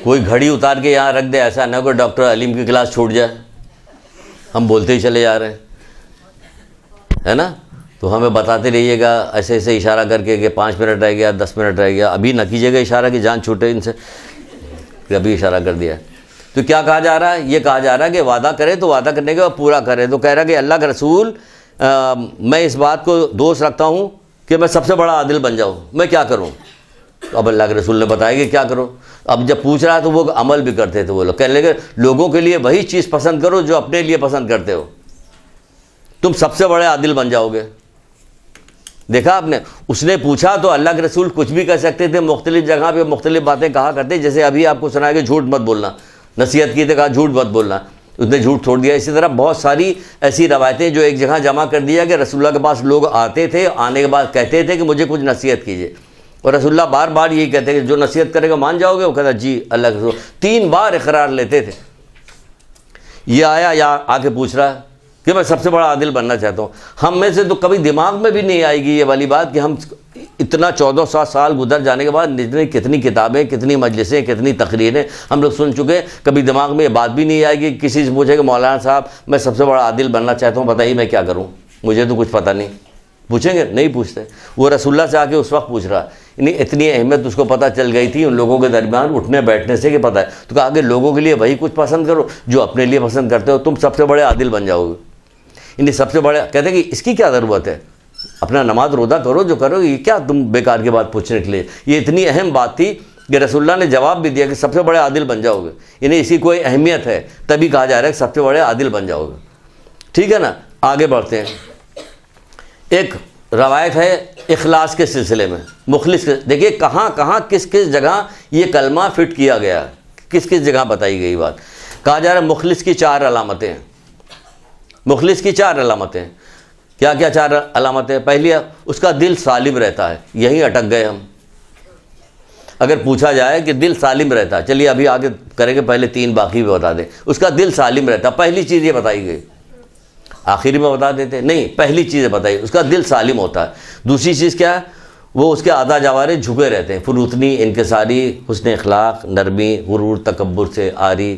कोई घड़ी उतार के यहाँ रख दे, ऐसा ना कोई डॉक्टर अलीम की क्लास छूट जाए। हम बोलते ही चले जा रहे हैं, है ना। तो हमें बताते रहिएगा ऐसे ऐसे इशारा करके कि 5 मिनट रह गया, 10 मिनट रह गया। अभी न कीजिएगा इशारा कि जान छूटे इनसे, अभी इशारा कर दिया। तो क्या कहा जा रहा है? ये कहा जा रहा है कि वादा करे तो वादा करने के बाद पूरा करे। तो कह रहा है कि अल्लाह का रसूल, मैं इस बात को दोष रखता हूँ कि मैं सबसे बड़ा आदिल बन जाऊँ, मैं क्या करूँ? तो अब अल्लाह के रसूल ने बताया कि क्या करो। अब जब पूछ रहा है तो वो अमल भी करते थे। वो लोग कहने लगे, लोगों के लिए वही चीज़ पसंद करो जो अपने लिए पसंद करते हो, तुम सबसे बड़े आदिल बन जाओगे। देखा आपने, उसने पूछा तो अल्लाह के रसूल कुछ भी कह सकते थे, मुख्तलिफ जगह पे मुख्तलिफ बातें कहा करते। जैसे अभी आपको सुनाया कि झूठ मत बोलना, नसीहत की तो कहा झूठ मत बोलना, उसने झूठ छोड़ दिया। इसी तरह बहुत सारी ऐसी रवायतें जो एक जगह जमा कर दिया कि रसूलुल्लाह के पास लोग आते थे, आने के बाद कहते थे कि मुझे कुछ नसीहत कीजिए, और रसूलुल्लाह बार बार यही कहते हैं कि जो नसीहत करेगा मान जाओगे। वो कहता जी अल्लाह के रसूल, 3 बार इकरार लेते थे। ये आया या आके पूछ रहा है कि मैं सबसे बड़ा आदिल बनना चाहता हूँ। हम में से तो कभी दिमाग में भी नहीं आएगी ये वाली बात कि हम इतना 1400 साल गुजर जाने के बाद कितनी किताबें, कितनी मजलिसें, कितनी तकरीरें हम लोग सुन चुके हैं, कभी दिमाग में ये बात भी नहीं आएगी। किसी से पूछे कि मौलाना साहब मैं सबसे बड़ा आदिल बनना चाहता हूँ, बताइए मैं क्या करूँ, मुझे तो कुछ पता नहीं। पूछेंगे? नहीं पूछते। वो रसूलुल्लाह से आके उस वक्त पूछ रहा, नहीं इतनी अहमियत उसको पता चल गई थी उन लोगों के दरमियान उठने बैठने से कि पता है। तो कहा कि लोगों के लिए वही कुछ पसंद करो जो अपने लिए पसंद करते हो, तुम सबसे बड़े आदिल बन जाओगे। इन्हें सबसे बड़े कहते हैं कि इसकी क्या ज़रूरत है, अपना नमाज रोज़ा करो जो करो, ये क्या तुम बेकार की बात पूछने के लिए। ये इतनी अहम बात थी कि रसूलुल्लाह ने जवाब भी दिया कि सबसे बड़े आदिल बन जाओगे। इन्हें इसकी कोई अहमियत है, तभी कहा जा रहा है कि सबसे बड़े आदिल बन जाओगे। ठीक है ना, आगे बढ़ते हैं। एक रवायत है इखलास के सिलसिले में, मुखलिस के। देखिए कहाँ कहाँ किस किस जगह ये कलमा फिट किया गया, किस किस जगह बताई गई बात। कहा जा रहा है मुखलिस की 4 अलामतें हैं। मुखलिस की 4 अलामतें, क्या क्या 4 अलामतें? पहली, उसका दिल सालिम रहता है। यहीं अटक गए हम। अगर पूछा जाए कि दिल सालिम रहता है, चलिए अभी आगे करेंगे, पहले 3 बाकी भी बता दें। उसका दिल सालिम रहता है, पहली चीज़ ये बताई गई। आखिर में बता देते नहीं, पहली चीज़ बताई, उसका दिल सालिम होता है। दूसरी चीज़ क्या है? वो उसके आधा जवारे झुके रहते हैं, फुरूतनी, इनकिसारी, हुस्न अखलाक, नरमी, गुरूर, तकब्बुर से आरी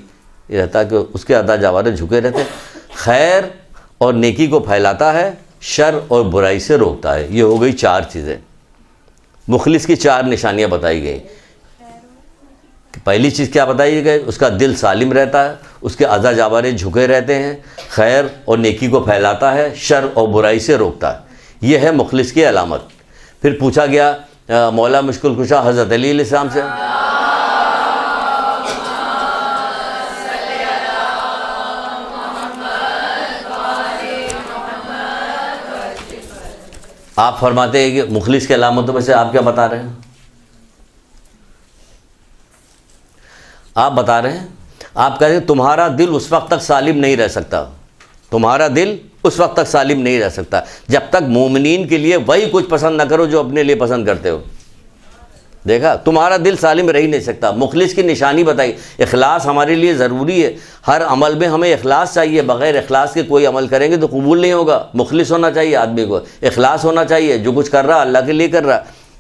रहता है कि उसके आधा जवारे झुके रहते हैं। खैर और नेकी को फैलाता है, शर और बुराई से रोकता है। ये हो गई 4 चीज़ें। मुखलिस की 4 निशानियाँ बताई गई। पहली चीज़ क्या बताई गई? उसका दिल सालिम रहता है, उसके आज़ा जावारे झुके रहते हैं, खैर और नेकी को फैलाता है, शर और बुराई से रोकता है। यह है मुखलिस की अलामत। फिर पूछा गया मौला मुश्किल कुशा हज़रत अली अलैहिस्सलाम से, आप फरमाते हैं कि मुखलिस की अलामतों में से आप क्या बता रहे हैं? आप बता रहे हैं, आप कह रहे हैं तुम्हारा दिल उस वक्त तक सालिम नहीं रह सकता, तुम्हारा दिल उस वक्त तक सालिम नहीं रह सकता जब तक मोमिनीन के लिए वही कुछ पसंद ना करो जो अपने लिए पसंद करते हो। देखा, तुम्हारा दिल सालिम रह ही नहीं सकता। मुखलिस की निशानी बताई। इखलास हमारे लिए ज़रूरी है, हर अमल में हमें इखलास चाहिए। बग़ैर इखलास के कोई अमल करेंगे तो कबूल नहीं होगा। मुखलिस होना चाहिए आदमी को, इखलास होना चाहिए। जो कुछ कर रहा अल्लाह के लिए कर रहा,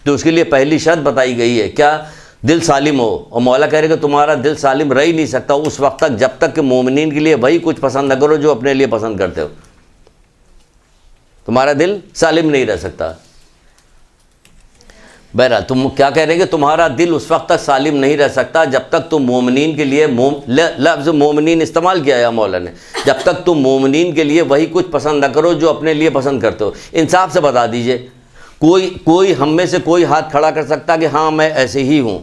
तो उसके लिए पहली शर्त बताई गई है, क्या? दिल सालिम हो। और मौला कह रहे कि तुम्हारा दिल सालिम रह ही नहीं सकता उस वक्त तक जब तक कि मोमिनीन के लिए वही कुछ पसंद न करो जो अपने लिए पसंद करते हो। तुम्हारा दिल सालिम नहीं रह सकता। बहरहाल तुम क्या कह रहे हैं कि तुम्हारा दिल उस वक्त तक सालिम नहीं रह सकता जब तक तुम मोमिनीन के लिए, लफ्ज़ मोमिनीन इस्तेमाल किया है मौला ने, जब तक तुम मोमिनीन के लिए वही कुछ पसंद न करो जो अपने लिए पसंद करते हो। इंसाफ से बता दीजिए, कोई हम में से कोई हाथ खड़ा कर सकता कि हाँ मैं ऐसे ही हूँ,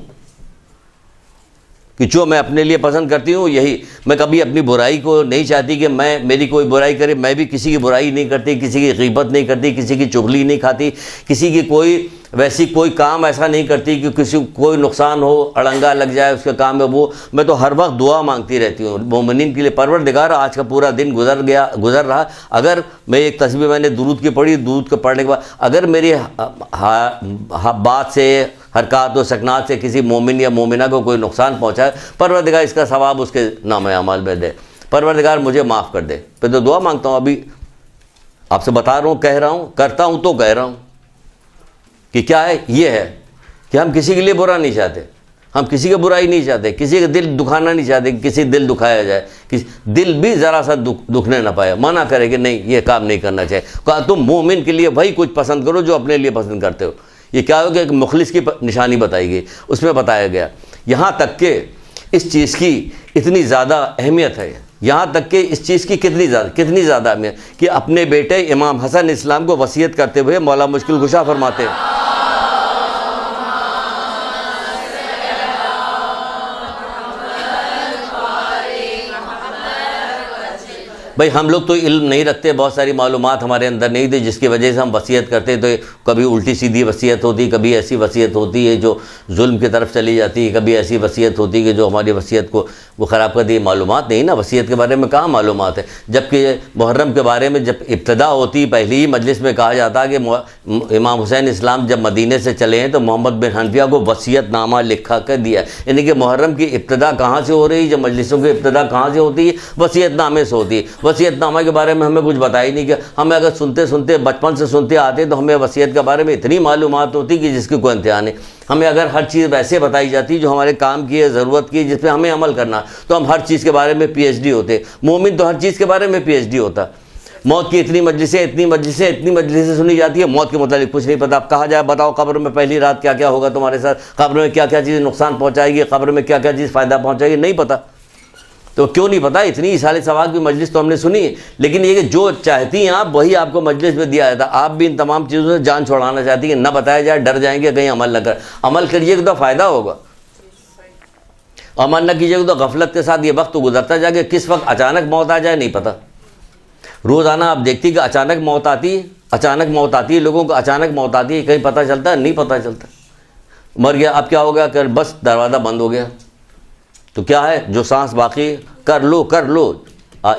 कि जो मैं अपने लिए पसंद करती हूँ यही। मैं कभी अपनी बुराई को नहीं चाहती कि मेरी कोई बुराई करे। मैं भी किसी की बुराई नहीं करती, किसी की ग़ीबत नहीं करती, किसी की चुगली नहीं खाती, किसी की कोई काम ऐसा नहीं करती कि किसी कोई नुकसान हो, अड़ंगा लग जाए उसके काम में। वो मैं तो हर वक्त दुआ मांगती रहती हूँ मोमिनीन के लिए। परवरदिगार आज का पूरा दिन गुजर रहा, अगर मैं एक तस्बीह मैंने दुरूद की पढ़ी, दुरूद के पढ़ने के बाद अगर मेरी बात से, हरकत और सकनात से किसी मोमिन या मोमिना को कोई नुकसान पहुँचा है, परवरदिगार इसका सवाब उसके नामे अमाल में दे, परवरदिगार मुझे माफ़ कर दे। फिर तो दुआ मांगता हूँ। अभी आपसे बता रहा हूँ, कह रहा हूँ, करता हूँ तो कह रहा हूँ कि क्या है, ये है कि हम किसी के लिए बुरा नहीं चाहते। हम किसी की बुराई नहीं चाहते, किसी का दिल दुखाना नहीं चाहते, किसी दिल दुखाया जाए, किसी दिल भी ज़रा सा दुखने ना पाए, मना करे कि नहीं ये काम नहीं करना चाहिए। कहा तुम मोमिन के लिए वही कुछ पसंद करो जो अपने लिए पसंद करते हो। ये क्या हो गया, एक मुखलिस की निशानी बताई गई, उसमें बताया गया। यहाँ तक कि इस चीज़ की इतनी ज़्यादा अहमियत है, यहाँ तक कि इस चीज़ की कितनी ज़्यादा अहमियत कि अपने बेटे इमाम हसन इस्लाम को वसीयत करते हुए मौला मुश्किल कुशा फरमाते हैं, भाई हम लोग तो इल्म नहीं रखते, बहुत सारी मालूमात हमारे अंदर नहीं थी, जिसकी वजह से हम वसीयत करते तो कभी उल्टी सीधी वसीयत होती, कभी ऐसी वसीयत होती है जो जुल्म की तरफ चली जाती है, कभी ऐसी वसीयत होती है कि जो हमारी वसीयत को वो ख़राब कर दी। मालूमात नहीं ना, वसीयत के बारे में कहाँ मालूमात है। जबकि मुहर्रम के बारे में जब इब्तदा होती, पहली ही मजलिस में कहा जाता कि इमाम हुसैन इस्लाम जब मदीने से चले हैं तो मोहम्मद बिन हनफिया को वसीयतनामा लिखा कर दिया। यानी कि मुहर्रम की इब्तदा कहाँ से हो रही है, जब मजलिसों की इब्तदा कहाँ से होती है, वसीयतनामे से होती है। वसीयतनामा के बारे में हमें कुछ बताया ही नहीं कि हमें अगर सुनते सुनते बचपन से सुनते आते तो हमें वसीयत के बारे में इतनी मालूमात होती कि जिसकी कोई इंतहा नहीं। हमें अगर हर चीज़ वैसे बताई जाती जो हमारे काम की है, ज़रूरत की, जिस पर हमें अमल करना, तो हम हर चीज़ के बारे में पीएचडी होते। मोमिन तो हर चीज़ के बारे में पीएचडी होता। मौत की इतनी मजलिसें सुनी जाती है, मौत के मुतालिक कुछ नहीं पता। अब कहा जाए बताओ कब्र में पहली रात क्या क्या होगा तुम्हारे साथ, कब्र में क्या क्या चीज़ नुकसान पहुँचाएगी, कब्र में क्या क्या चीज़ फ़ायदा पहुँचाएगी, नहीं पता। तो क्यों नहीं पता, इतनी साले सवाल की मजलिस तो हमने सुनी, लेकिन ये कि जो चाहती हैं आप वही आपको मजलिस में दिया जाता। आप भी इन तमाम चीज़ों से जान छुड़ाना चाहती हैं, ना बताया जाए डर जाएंगे कहीं अमल न कर। अमल करिएगा तो फ़ायदा होगा, अमल न कीजिएगा तो गफलत के साथ ये वक्त तो गुजरता जाएगा, किस वक्त अचानक मौत आ जाए नहीं पता। रोज़ाना आप देखती कि अचानक मौत आती है, लोगों को अचानक मौत आती है, कहीं पता चलता है नहीं पता चलता। मर गया, अब क्या हो गया, कर बस दरवाज़ा बंद हो गया, तो क्या है जो सांस बाकी कर लो,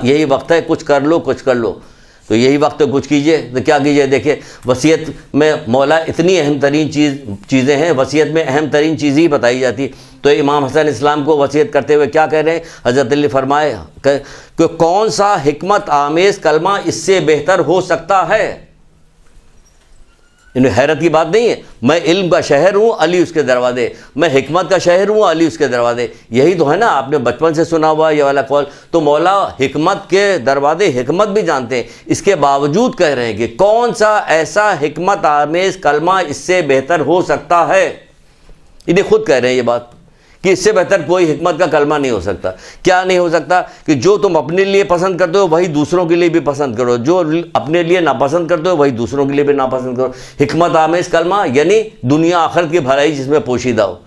यही वक्त है, कुछ कर लो। तो यही वक्त है, कुछ कीजिए। तो क्या कीजिए, देखिए वसीयत में मौला इतनी अहम तरीन चीज़ें हैं, वसीयत में अहम तरीन चीज़ ही बताई जाती। तो इमाम हसन इस्लाम को वसीयत करते हुए क्या कह रहे हैं, हज़रत अली फरमाए कि कौन सा हिकमत आमेज़ कलमा इससे बेहतर हो सकता है। इन्हें हैरत की बात नहीं है, मैं इल्म का शहर हूँ, अली उसके दरवाजे, मैं हिकमत का शहर हूँ, अली उसके दरवाजे। यही तो है ना, आपने बचपन से सुना हुआ ये वाला कौल। तो मौला हिकमत के दरवाजे, हिकमत भी जानते हैं, इसके बावजूद कह रहे हैं कि कौन सा ऐसा हिकमत आमेज़ कलमा इससे बेहतर हो सकता है। इन्हें खुद कह रहे हैं ये बात कि इससे बेहतर कोई हिकमत का कलमा नहीं हो सकता। क्या नहीं हो सकता कि जो तुम अपने लिए पसंद करते हो वही दूसरों के लिए भी पसंद करो, जो अपने लिए नापसंद करते हो वही दूसरों के लिए भी नापसंद करो। हिकमत आमेज़ कलमा यानी दुनिया आखिरत की भलाई जिसमें पोशीदा हो,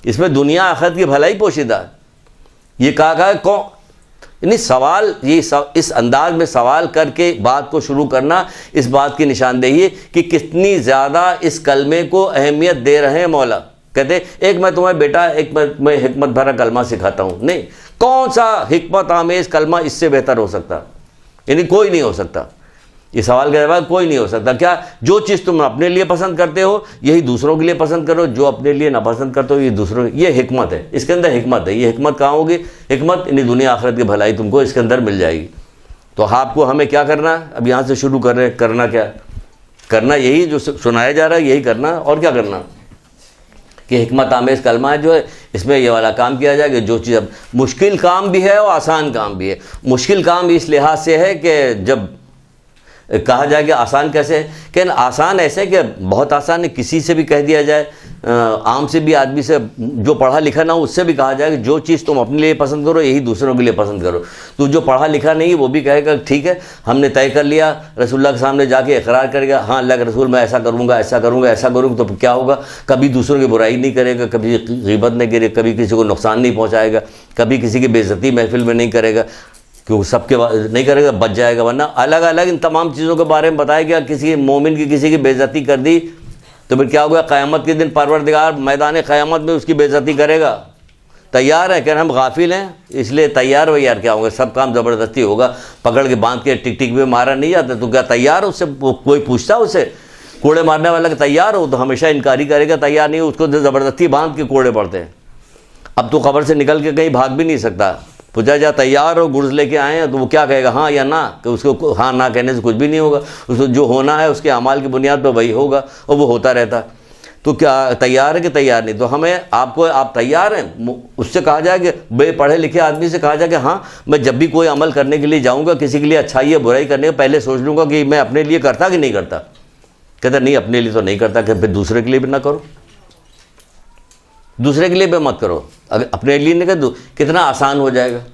इसमें दुनिया आखिरत की भलाई पोशीदा है। ये कहा कौन, यानी सवाल, ये इस अंदाज में सवाल करके बात को शुरू करना इस बात की निशानदेही है कि कितनी ज़्यादा इस कलमे को अहमियत दे रहे हैं मौला। कहते एक मैं तुम्हें बेटा एक मैं हिकमत भरा कलमा सिखाता हूँ, नहीं, कौन सा हिकमत आमेज़ कलमा इससे बेहतर हो सकता, यानी कोई नहीं हो सकता। इस सवाल का जवाब कोई नहीं हो सकता। क्या, जो चीज़ तुम अपने लिए पसंद करते हो यही दूसरों के लिए पसंद करो, जो अपने लिए नापसंद करते हो ये दूसरों, ये हिकमत है, इसके अंदर हिकमत है। ये हिकमत कहाँ होगी, हिकमत यानी दुनिया आखिरत की भलाई तुमको इसके अंदर मिल जाएगी। तो आपको हमें क्या करना है, अब यहाँ से शुरू कर रहे, करना क्या, करना यही जो सुनाया जा रहा है यही करना, और क्या करना कि हिकमत आमेज़ कलमा है जो है, इसमें ये वाला काम किया जाए कि जो चीज़ अब मुश्किल काम भी है और आसान काम भी है। मुश्किल काम इस लिहाज से है कि जब कहा जाए कि आसान कैसे है, कि आसान ऐसे कि बहुत आसान है, किसी से भी कह दिया जाए, आम से भी आदमी से जो पढ़ा लिखा ना हो उससे भी कहा जाए कि जो चीज़ तुम अपने लिए पसंद करो यही दूसरों के लिए पसंद करो। तो जो पढ़ा लिखा नहीं वो भी कहेगा ठीक है हमने तय कर लिया, रसूलुल्लाह के सामने जाके इकरार करेगा, हाँ अल्लाह के रसूल मैं ऐसा करूँगा, तो क्या होगा, कभी दूसरों की बुराई नहीं करेगा, कभी ग़ीबत नहीं करेगा, कभी किसी को नुकसान नहीं पहुँचाएगा, कभी किसी की बेइज्जती महफिल में नहीं करेगा, क्योंकि सबके नहीं करेगा बच जाएगा, वरना अलग अलग इन तमाम चीज़ों के बारे में बताया गया। किसी मोमिन की किसी की बेइज्जती कर दी तो फिर क्या होगा, क़यामत के दिन परवरदिगार मैदान क़यामत में उसकी बेइज्जती करेगा। तैयार है, क्या हम गाफिल हैं इसलिए तैयार हो यार, क्या होगा, सब काम ज़बरदस्ती होगा, पकड़ के बांध के टिक टिक में मारा नहीं जाता, तो क्या तैयार हो, उससे कोई पूछता उससे, कोड़े मारने वाला तैयार हो तो हमेशा इनकारी करेगा, तैयार नहीं हो उसको ज़बरदस्ती बांध के कोड़े पड़ते हैं। अब तो खबर से निकल के कहीं भाग भी नहीं सकता, पूछा जा तैयार हो, गुर्ज लेके आए हैं, तो वो क्या कहेगा, हाँ या ना, कि उसको हाँ ना कहने से कुछ भी नहीं होगा, उसको जो होना है उसके अमाल की बुनियाद पर वही होगा और वो होता रहता। तो क्या तैयार है कि तैयार नहीं? तो हमें आपको, आप तैयार हैं? उससे कहा जाए कि बेपढ़े लिखे आदमी से कहा जाए कि हाँ मैं जब भी कोई अमल करने के लिए जाऊँगा, किसी के लिए अच्छाई या बुराई करने का पहले सोच लूँगा कि मैं अपने लिए करता कि नहीं करता। कहता नहीं अपने लिए तो नहीं करता, कि फिर दूसरे के लिए भी ना करो, दूसरे के लिए भी मत करो। अगर अपने लिए नहीं कर दो कितना आसान हो जाएगा।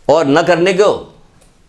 और न करने को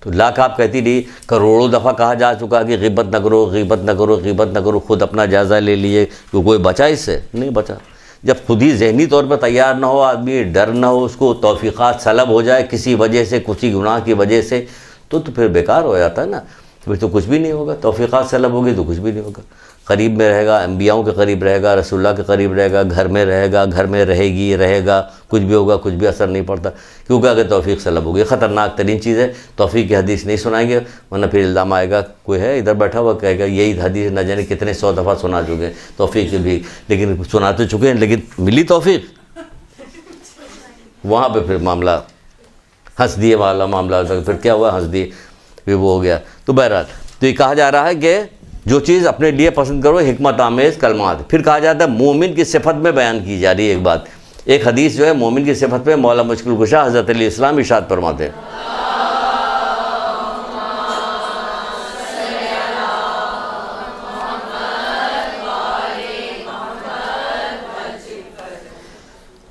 तो लाख आप कहती रही, करोड़ों दफ़ा कहा जा चुका कि ग़ीबत न करो, ग़ीबत न करो, ग़ीबत न करो। खुद अपना जायज़ा ले लिए कि कोई बचा इससे? नहीं बचा। जब खुद ही ज़हनी तौर पर तैयार ना हो आदमी, डर ना हो उसको, तौफ़ीक़ात सलब हो जाए किसी वजह से, किसी गुनाह की वजह से, तो फिर बेकार हो जाता है ना, फिर तो कुछ भी नहीं होगा। तौफ़ीक़ात सलब होगी तो कुछ भी नहीं होगा। करीब में रहेगा, अंबियाओं के करीब रहेगा, रसूलुल्लाह के करीब रहेगा, घर में रहेगा, घर में रहेगा, कुछ भी होगा, कुछ भी असर नहीं पड़ता, क्योंकि अगर तौफ़ीक़ सलब होगी। ख़तरनाक तरीन चीज़ है। तौफ़ीक़ की हदीस नहीं सुनाएंगे, वरना फिर इल्ज़ाम आएगा कोई है इधर बैठा हुआ कहेगा यही हदीस न जाने कितने 100 दफ़ा सुना चुके हैं तौफ़ीक़ की भी, लेकिन सुना तो चुके हैं, लेकिन मिली तौफ़ीक़? वहाँ पर फिर मामला हंस दिए वाला मामला होता है। फिर क्या हुआ? हंस दिए, फिर वो हो गया। तो बहरहाल तो ये कहा जा रहा है कि जो चीज़ अपने लिए पसंद करो, हिकमत आमेज़ कलमात। फिर कहा जाता है मोमिन की सिफत में बयान की जा रही है एक बात। एक हदीस जो है मोमिन की सिफत में मौला मुश्किल कुशा हज़रत अली इस्लाम इरशाद फरमाते हैं,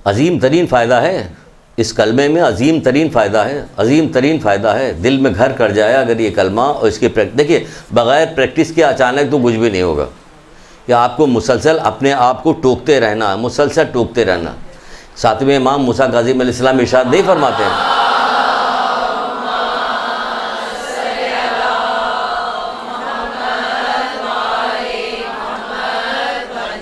अजीम तरीन फ़ायदा है इस कलमे में, अजीम तरीन फ़ायदा है, अजीम तरीन फ़ायदा है। दिल में घर कर जाए अगर ये कलमा और इसकी देखिए बग़ैर प्रैक्टिस के अचानक तो कुछ भी नहीं होगा। या आपको मुसलसल अपने आप को टोकते रहना है, मुसलसल टोकते रहना। सातवें इमाम मूसा काज़िम अलैहिस्सलाम इरशाद नहीं फरमाते हैं,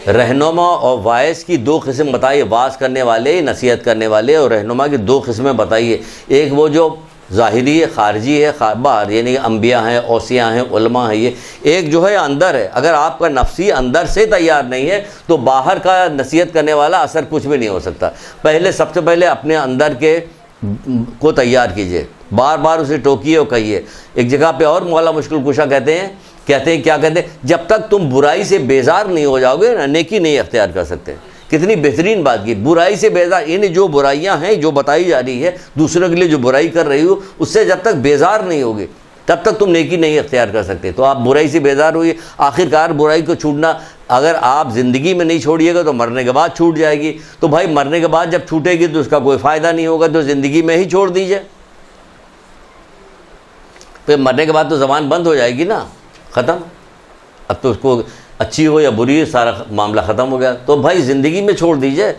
रहनुमा और वाइस की दो किस्म बताइए, वास करने वाले, नसीहत करने वाले, और रहनुमा की दो किस्में बताइए। एक वो जो ज़ाहिरी है, खारजी है, बाहर यानी अंबिया हैं, औसिया हैं, उलमा हैं ये। एक जो है अंदर है। अगर आपका नफ्सी अंदर से तैयार नहीं है तो बाहर का नसीहत करने वाला असर कुछ भी नहीं हो सकता। पहले सबसे पहले अपने अंदर के को तैयार कीजिए, बार बार उसे टोकिए और कहिए। एक जगह पे और मौला मुश्किल कुशा कहते हैं क्या कहते हैं, जब तक तुम बुराई से बेजार नहीं हो जाओगे ना, नेकी नहीं अख्तियार कर सकते। कितनी बेहतरीन बात की, बुराई से बेजार। इन जो बुराइयां हैं जो बताई जा रही है, दूसरों के लिए जो बुराई कर रही हो, उससे जब तक बेजार नहीं होगी तब तक तुम नेकी नहीं अख्तियार कर सकते। तो आप बुराई से बेजार हुई, आखिरकार बुराई को छूटना अगर आप ज़िंदगी में नहीं छोड़िएगा तो मरने के बाद छूट जाएगी। तो भाई मरने के बाद जब छूटेगी तो उसका कोई फ़ायदा नहीं होगा, तो ज़िंदगी में ही छोड़ दीजिए। तो मरने के बाद तो ज़बान बंद हो जाएगी ना, ख़त्म। अब तो उसको अच्छी हो या बुरी हो, सारा मामला ख़त्म हो गया। तो भाई ज़िंदगी में छोड़ दीजिए,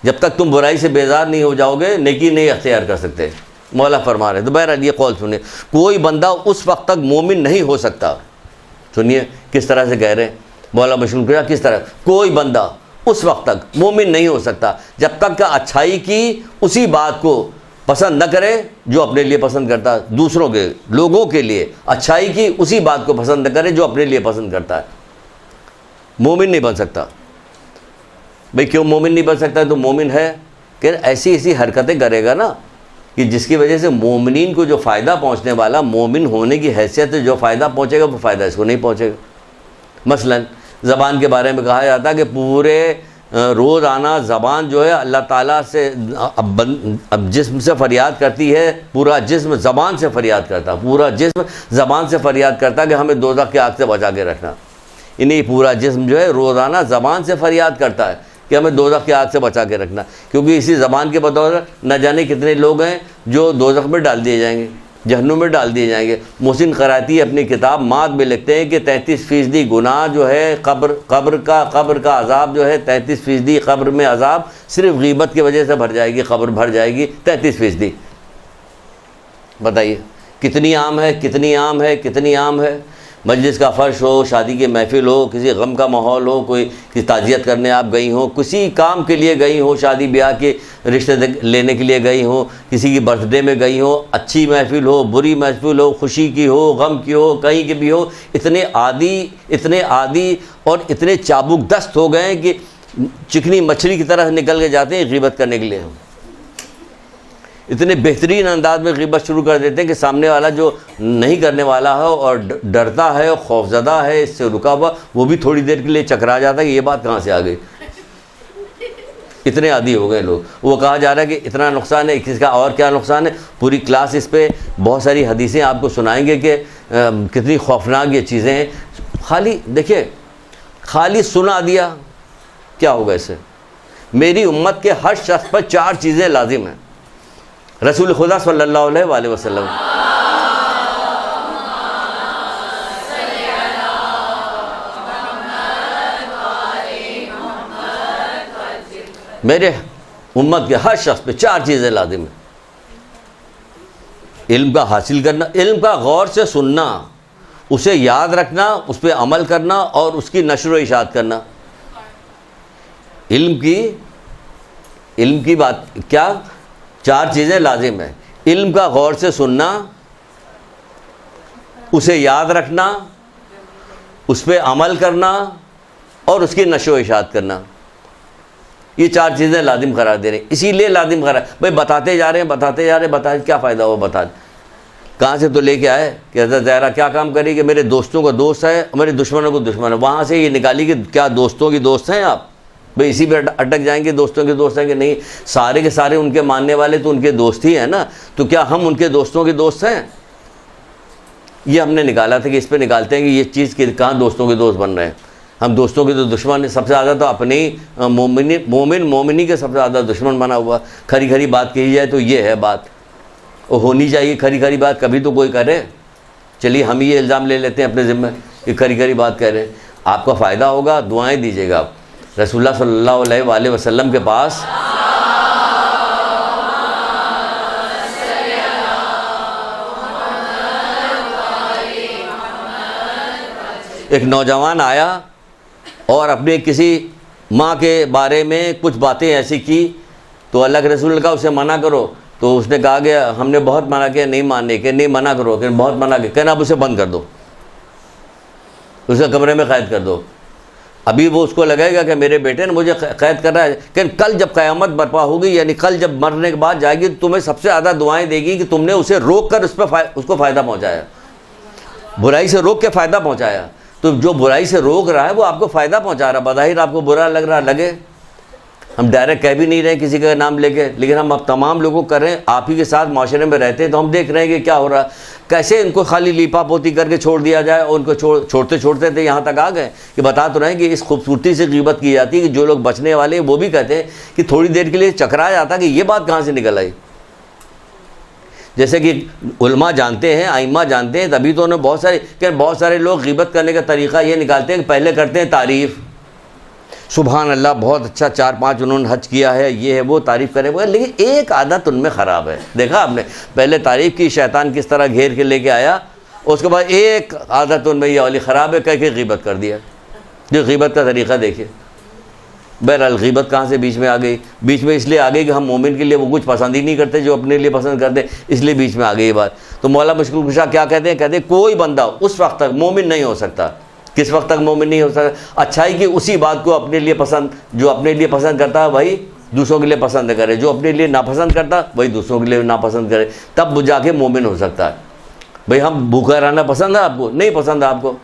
जब तक तुम बुराई से बेजार नहीं हो जाओगे नेकी नहीं अख्तियार कर सकते, मौला फरमा रहे। तो बहरहाल ये कौल सुनिए, कोई बंदा उस वक्त तक मोमिन नहीं हो सकता। सुनिए किस तरह से कह रहे हैं मौला मुश्किल कुशा, किस तरह कोई बंदा उस वक्त तक मोमिन नहीं हो सकता जब तक का अच्छाई की उसी बात को पसंद न करे जो अपने लिए पसंद करता है, दूसरों के लोगों के लिए अच्छाई की उसी बात को पसंद न करे जो अपने लिए पसंद करता है। मोमिन नहीं बन सकता। भाई क्यों मोमिन नहीं बन सकता? तो मोमिन है कि ऐसी ऐसी हरकतें करेगा ना कि जिसकी वजह से मोमिनीन को जो फ़ायदा पहुंचने वाला, मोमिन होने की हैसियत से जो फ़ायदा पहुंचेगा वो फ़ायदा इसको नहीं पहुंचेगा। मसलन ज़बान के बारे में कहा जाता है कि पूरे रोज़ाना ज़बान जो है अल्लाह ताला से अब जिस्म से फ़रियाद करती है, पूरा जिस्म ज़बान से फ़रियाद करता, पूरा जिस्म ज़बान से फ़रियाद करता कि हमें दोज़ख की आग से बचा के रखना। इन्हीं पूरा जिस्म जो है रोज़ाना ज़बान से फ़रियाद करता है कि हमें दोज़ख की आग से बचा के रखना, क्योंकि इसी ज़बान के बदौलत न जाने कितने लोग हैं जो दोज़ख में डाल दिए जाएंगे, जहन्नुम में डाल दिए जाएंगे। मोहसिन क़राती अपनी किताब माद में लिखते हैं कि 33% गुनाह जो है कब्र का अज़ाब जो है 33% कब्र में अज़ाब सिर्फ ग़ीबत की वजह से भर जाएगी, कब्र भर जाएगी 33%। बताइए कितनी आम है, कितनी आम है, कितनी आम है। मजलिस का फ़र्श हो, शादी की महफ़िल हो, किसी गम का माहौल हो, कोई किसी ताज़ियत करने आप गई हो, किसी काम के लिए गई हो, शादी ब्याह के रिश्ते लेने के लिए गई हो, किसी की बर्थडे में गई हो, अच्छी महफ़िल हो, बुरी महफ़िल हो, खुशी की हो, गम की हो, कहीं की भी हो, इतने आदी और इतने चाबुक दस्त हो गए कि चिकनी मछली की तरह निकल के जाते हैं ग़ीबत करने के लिए। इतने बेहतरीन अंदाज में ग़ीबत शुरू कर देते हैं कि सामने वाला जो नहीं करने वाला है और डरता है और खौफज़दा है, इससे रुका हुआ, वो भी थोड़ी देर के लिए चकरा जाता है कि ये बात कहाँ से आ गई। इतने आदी हो गए लोग। वो कहा जा रहा है कि इतना नुकसान है, किसका और क्या नुकसान है। पूरी क्लास इस पर बहुत सारी हदीसें आपको सुनाएंगे कि कितनी खौफनाक ये चीज़ें हैं। खाली देखिए, खाली सुना दिया क्या होगा इससे। मेरी उम्मत के हर शख्स पर 4 चीज़ें लाजिम हैं। रसूल खुदा सल्लल्लाहु अलैहि वसल्लम, मेरे उम्मत के हर शख्स पे 4 चीज़ें लाजिम हैं। इल्म का हासिल करना, इल्म का गौर से सुनना, उसे याद रखना, उस पर अमल करना और उसकी नशर व इशाअत करना। इल्म की बात क्या, 4 चीज़ें लाजिम हैं। इल्म का गौर से सुनना, उसे याद रखना, उस पर अमल करना और उसकी नशर व इशाअत करना। ये 4 चीज़ें लाजिम करार दे रहे हैं। इसीलिए लाजिम करार, भाई बताते जा रहे हैं, बताते क्या फ़ायदा हो, बता कहाँ से तो लेके आए कि हज़रत ज़हरा क्या काम करी कि मेरे दोस्तों का दोस्त है, मेरे दुश्मनों को दुश्मन है। वहाँ से ये निकाली कि क्या दोस्तों की दोस्त हैं आप? भाई इसी पे अटक जाएंगे, दोस्तों के दोस्त हैं कि नहीं। सारे के सारे उनके मानने वाले तो उनके दोस्त ही हैं ना, तो क्या हम उनके दोस्तों के दोस्त हैं? ये हमने निकाला था कि इस पर निकालते हैं कि ये चीज़ कि कहाँ दोस्तों के दोस्त बन रहे हैं। हम दोस्तों के तो दुश्मन, सबसे ज़्यादा तो अपने ही मोमिनी के सबसे ज़्यादा दुश्मन बना हुआ। खरी खरी बात कही जाए तो ये है बात, वो होनी चाहिए खरी खरी बात, कभी तो कोई करे। चलिए हम ये इल्ज़ाम ले लेते हैं अपने ज़िम्मे कि खरी खरी बात कह रहे हैं। आपका फ़ायदा होगा, दुआएं दीजिएगा आप। रसूलुल्लाह सल्लल्लाहु अलैहि वसल्लम के पास एक नौजवान आया और अपने किसी माँ के बारे में कुछ बातें ऐसी की, तो अल्लाह के रसूल ने कहा उसे मना करो। तो उसने कहा कि हमने बहुत मना किया, नहीं मानने के, नहीं मना करो, कि बहुत मना किया, कहना अब उसे बंद कर दो, उसे कमरे में कैद कर दो। अभी वो उसको लगेगा कि मेरे बेटे ने मुझे कैद कर रहा है, लेकिन कल जब क़यामत बर्पा होगी, यानी कल जब मरने के बाद जाएगी, तो तुम्हें सबसे ज़्यादा दुआएं देगी कि तुमने उसे रोक कर उसको फ़ायदा पहुँचाया, बुराई से रोक के फ़ायदा पहुँचाया। तो जो बुराई से रोक रहा है वो आपको फ़ायदा पहुँचा रहा है। बज़ाहिर आपको बुरा लग रहा लगे, हम डायरेक्ट कह भी नहीं रहे किसी का नाम लेके, लेकिन हम अब तमाम लोगों को कर रहे हैं। आप ही के साथ माशरे में रहते हैं तो हम देख रहे हैं कि क्या हो रहा है, कैसे इनको खाली लीपा पोती करके छोड़ दिया जाए। और उनको छोड़ते छोड़ते तो यहाँ तक आ गए कि बता तो रहे हैं कि इस खूबसूरती से ग़ीबत की जाती है कि जो लोग बचने वाले हैं वो भी कहते हैं कि थोड़ी देर के लिए चकरा जाता कि ये बात कहाँ से निकल आई। जैसे कि उलमा जानते हैं, आइम्मा जानते हैं, तभी तो उन्हें बहुत सारे लोग ग़ीबत करने का तरीक़ा ये निकालते हैं कि पहले करते हैं तारीफ़, सुभान अल्लाह बहुत अच्छा 4-5 उन्होंने हज किया है, ये है वो, तारीफ़ करें वो। लेकिन एक आदत उनमें ख़राब है, देखा आपने, पहले तारीफ़ की, शैतान किस तरह घेर के लेके आया, उसके बाद एक आदत उनमें ये वाली ख़राब है, कह के ग़ीबत कर दिया। जो ग़ीबत का तरीक़ा देखिए। बहरहाल ग़ीबत कहाँ से बीच में आ गई? बीच में इसलिए आ गई कि हम मोमिन के लिए वो कुछ पसंद ही नहीं करते जो अपने लिए पसंद करते, इसलिए बीच में आ गई ये बात। तो मौला मुश्किल कुशा क्या कहते हैं? कहते हैं कोई बंदा उस वक्त तक मोमिन नहीं हो सकता। किस वक्त तक मोमिन नहीं हो सकता? अच्छाई की उसी बात को अपने लिए पसंद, जो अपने लिए पसंद करता है वही दूसरों के लिए पसंद करे, जो अपने लिए नापसंद करता वही दूसरों के लिए नापसंद करे, तब वो जाके मोमिन हो सकता है। भाई हम भूखा रहना पसंद है आपको? नहीं पसंद है आपको,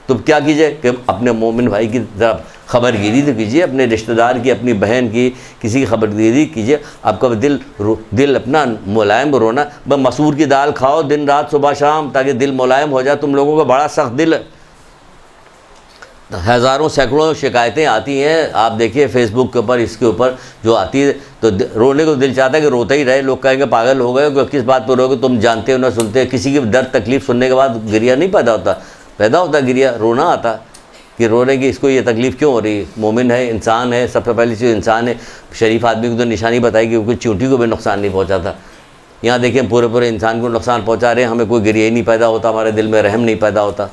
तो क्या कीजिए कि अपने मोमिन भाई की तरफ खबरगिरी तो कीजिए, अपने रिश्तेदार की, अपनी बहन की, किसी की खबरगिरी कीजिए। आपका दिल अपना मुलायम रोना, बस मसूर की दाल खाओ दिन रात सुबह शाम ताकि दिल मुलायम हो जाए। तुम लोगों का बड़ा सख्त दिल है। हज़ारों सैकड़ों शिकायतें आती हैं, आप देखिए फेसबुक के ऊपर, इसके ऊपर जो आती है, तो रोने को दिल चाहता है कि रोते ही रहे। लोग कहेंगे पागल हो गए, किस बात पर रोगे, तुम जानते हो ना सुनते हो। किसी की दर्द तकलीफ़ सुनने के बाद गिरिया नहीं पैदा होता गिरिया, रोना आता कि रोने की इसको ये तकलीफ़ क्यों हो रही है। मोमिन है, इंसान है, सबसे पहली चीज़ इंसान है। शरीफ आदमी को तो निशानी बताई कि कोई चींटी को भी नुकसान नहीं पहुँचाता। यहाँ देखिए पूरे इंसान को नुकसान पहुँचा रहे हैं, हमें कोई गिरिया ही नहीं पैदा होता, हमारे दिल में रहम नहीं पैदा होता।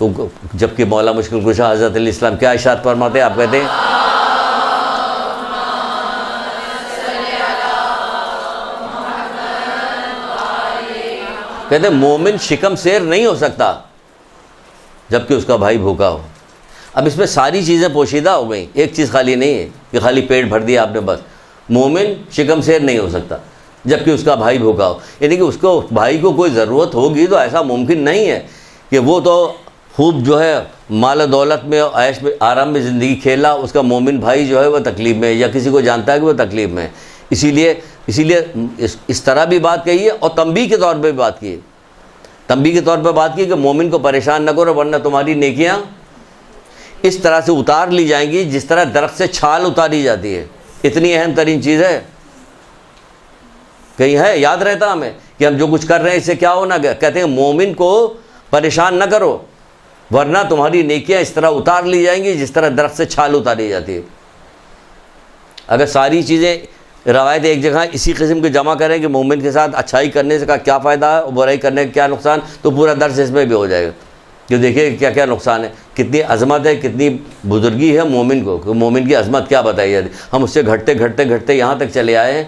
तो जबकि मौला मुश्किल कुशा हज़रत अली इस्लाम क्या इरशाद फरमाते हैं? आप कहते हैं मोमिन शिकम शेर नहीं हो सकता जबकि उसका भाई भूखा हो। अब इसमें सारी चीज़ें पोशीदा हो गई, एक चीज़ खाली नहीं है कि खाली पेट भर दिया आपने बस। मोमिन शिकम शेर नहीं हो सकता। जबकि उसका भाई भूखा हो। यानी कि उसको भाई को कोई ज़रूरत होगी तो ऐसा मुमकिन नहीं है कि वो तो खूब जो है माल दौलत में और ऐश में आराम में ज़िंदगी खेला, उसका मोमिन भाई जो है वह तकलीफ़ में, या किसी को जानता है कि वह तकलीफ़ में। इसीलिए इस तरह भी बात कही है और तंबीह के तौर पे भी बात की है। तंबीह के तौर पे बात की कि मोमिन को परेशान न करो वरना तुम्हारी नेकियां इस तरह से उतार ली जाएंगी जिस तरह दरख्त से छाल उतारी जाती है। इतनी अहम तरीन चीज़ है। कहीं है याद रहता हमें कि हम जो कुछ कर रहे हैं इससे क्या होना। कहते हैं मोमिन को परेशान न करो वरना तुम्हारी नेकियां इस तरह उतार ली जाएंगी जिस तरह दरख्त से छाल उतारी जाती है। अगर सारी चीज़ें रवायत एक जगह इसी किस्म के जमा करें कि मोमिन के साथ अच्छाई करने से का क्या फ़ायदा है और बुराई करने का क्या नुकसान, तो पूरा दर्स इसमें भी हो जाएगा कि देखिए क्या क्या नुकसान है, कितनी अज़मत है, कितनी बुजुर्गी है मोमिन को, कि मोमिन की अज़मत क्या बताई जाती। हम उससे घटते घटते घटते यहाँ तक चले आए हैं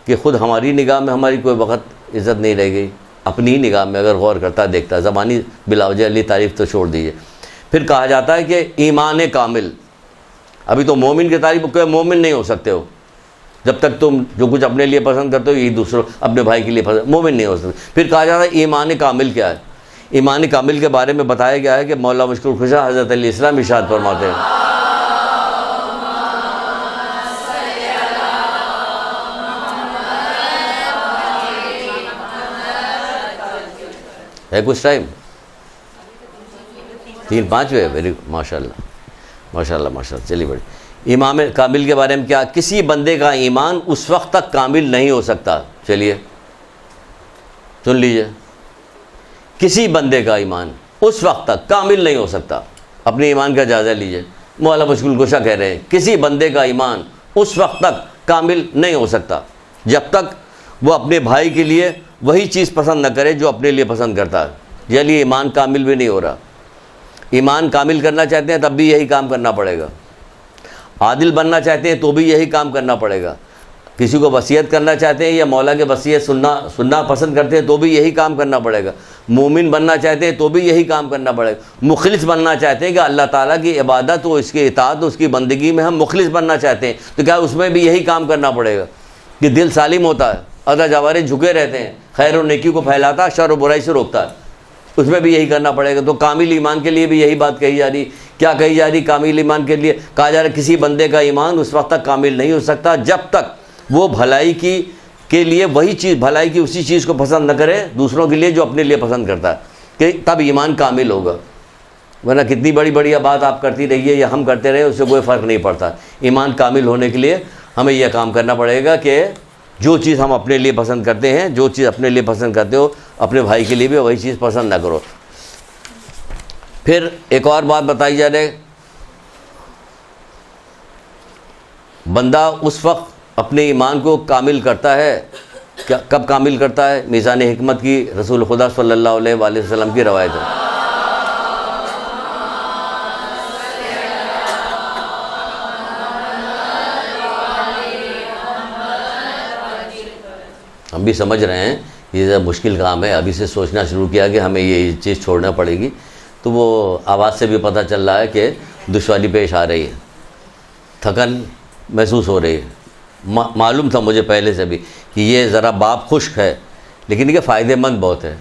कि ख़ुद हमारी निगाह में हमारी कोई वक़्त इज़्ज़त नहीं रह गई। अपनी ही निगाह में अगर गौर करता देखता, ज़बानी बिलावज अली तारीफ़ तो छोड़ दीजिए। फिर कहा जाता है कि ईमान कामिल। अभी तो मोमिन की तारीफ़ कोई मोमिन नहीं हो सकते हो जब तक तुम जो कुछ अपने लिए पसंद करते हो यही दूसरों अपने भाई के लिए पसंद, मोमिन नहीं हो सकते। फिर कहा जाता है ईमान कामिल क्या है। ईमान कामिल के बारे में बताया गया है कि मौला मुश्किल खुशा हज़रत अली इस्लाम इरशाद फरमाते हैं, है कुछ टाइम 3-5 हुए। वेरी माशाल्लाह माशाल्लाह माशाल्लाह। चलिए बड़ी इमाम कामिल के बारे में क्या, किसी बंदे का ईमान उस वक्त तक कामिल नहीं हो सकता। चलिए सुन लीजिए, किसी बंदे का ईमान उस वक्त तक कामिल नहीं हो सकता। अपने ईमान का जायज़ा लीजिए। मौला मुश्किल कुशा कह रहे हैं किसी बंदे का ईमान उस वक्त तक कामिल नहीं हो सकता जब तक वो अपने भाई के लिए वही चीज़ पसंद न करे जो अपने लिए पसंद करता है। चलिए ईमान कामिल भी नहीं हो रहा। ईमान कामिल करना चाहते हैं तब भी यही काम करना पड़ेगा। आदिल बनना चाहते हैं तो भी यही काम करना पड़ेगा। किसी को वसीयत करना चाहते हैं या मौला के वसीयत सुनना पसंद करते हैं तो भी यही काम करना पड़ेगा। मोमिन बनना चाहते हैं तो भी यही काम करना पड़ेगा। मुखलिस बनना चाहते हैं कि अल्लाह ताला की इबादत और इसके इताअत उसकी बंदगी में हम मुखलिस बनना चाहते हैं तो क्या उसमें भी यही काम करना पड़ेगा कि दिल सालिम होता है, अदा जवारे झुके रहते हैं, खैर और नेकी को फैलाता है, शर और बुराई से रोकता है, उसमें भी यही करना पड़ेगा। तो कामिल ईमान के लिए भी यही बात कही जा रही। क्या कही जा रही कामिल ईमान के लिए? कहा जा रहा है किसी बंदे का ईमान उस वक्त तक कामिल नहीं हो सकता जब तक वो भलाई के लिए वही चीज़, भलाई की उसी चीज़ को पसंद न करे दूसरों के लिए जो अपने लिए पसंद करता है, कि तब ईमान कामिल होगा। वरना कितनी बड़ी बढ़िया बात आप करती रहिए या हम करते रहे उससे कोई फ़र्क नहीं पड़ता। ईमान कामिल होने के लिए हमें यह काम करना पड़ेगा कि जो चीज़ हम अपने लिए पसंद करते हैं, जो चीज़ अपने लिए पसंद करते हो अपने भाई के लिए भी वही चीज़ पसंद ना करो। फिर एक और बात बताई जा रही, बंदा उस वक्त अपने ईमान को कामिल करता है, क्या कब कामिल करता है? मीज़ान हिकमत की रसूल खुदा सल्लल्लाहु अलैहि वसल्लम की रवायत है। हम भी समझ रहे हैं ये ज़रा मुश्किल काम है, अभी से सोचना शुरू किया कि हमें ये चीज़ छोड़ना पड़ेगी, तो वो आवाज़ से भी पता चल रहा है कि दुश्वारी पेश आ रही है, थकन महसूस हो रही है। मालूम था मुझे पहले से भी कि ये ज़रा बाप खुश्क है, लेकिन ये फ़ायदेमंद बहुत है।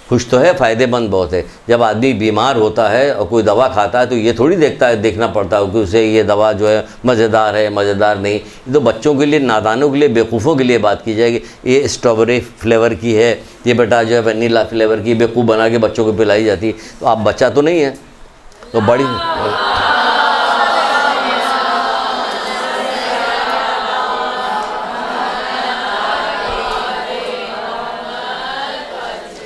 खुश तो है, फ़ायदेमंद बहुत है। जब आदमी बीमार होता है और कोई दवा खाता है तो ये थोड़ी देखना पड़ता है कि उसे ये दवा जो है मज़ेदार है मज़ेदार नहीं। ये तो बच्चों के लिए, नादानों के लिए, बेवकूफ़ों के लिए बात की जाएगी। ये स्ट्रॉबेरी फ्लेवर की है, ये बेटा जो है वनीला फ्लेवर की बेवकूफ़ बना के बच्चों को पिलाई जाती है। तो आप बच्चा तो नहीं है, तो बड़ी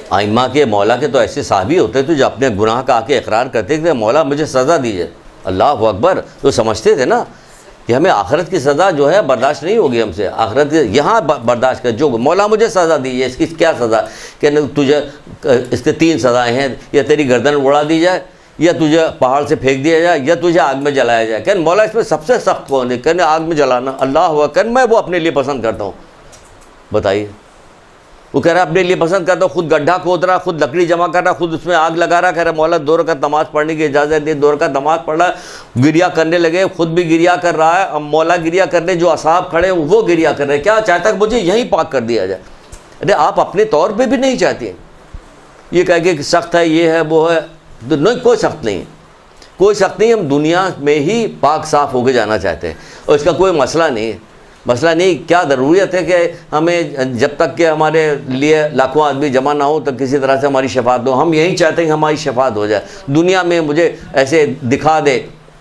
आइम्मा के, मौला के तो ऐसे साहबी होते थे जो अपने गुनाह का आके इकरार करते थे, मौला मुझे सज़ा दीजिए। अल्लाह अकबर। तो समझते थे ना कि हमें आखिरत की सज़ा जो है बर्दाश्त नहीं होगी हमसे, आखिरत यहाँ बर्दाश्त कर, जो मौला मुझे सज़ा दीजिए। इसकी क्या सज़ा? कि तुझे इसके 3 सज़ाएँ हैं, या तेरी गर्दन उड़ा दी जाए, या तुझे पहाड़ से फेंक दिया जाए, या तुझे आग में जलाया जाए। कहने मौला इसमें सबसे सख्त कौन है? कहने आग में जलाना। अल्लाह अकबर। मैं वो अपने लिए पसंद करता हूँ। बताइए वो कह रहा है अपने लिए पसंद करता, खुद गड्ढा खोद रहा, खुद लकड़ी जमा कर रहा, खुद उसमें आग लगा रहा, कह रहा मौला 2 रकात नमाज पढ़ने की इजाज़त दी, 2 रकात नमाज पढ़ रहा, गिरिया करने लगे, खुद भी गिरिया कर रहा है। अब मौला गिरिया करने, जो असहाब खड़े वो गिरिया कर रहे हैं, क्या चाहता है मुझे यहीं पाक कर दिया जाए। अरे आप अपने तौर पर भी नहीं चाहते, ये कह के सख्त है, ये है वो है, तो नहीं, कोई सख्त नहीं है, कोई सख्त नहीं। हम दुनिया में ही पाक साफ़ होकर जाना चाहते हैं और इसका कोई मसला नहीं है। मसला नहीं, क्या ज़रूरत है कि हमें जब तक कि हमारे लिए लाखों आदमी जमा ना हो तब किसी तरह से हमारी शफात हो। हम यही चाहते हैं कि हमारी शफात हो जाए, दुनिया में मुझे ऐसे दिखा दे,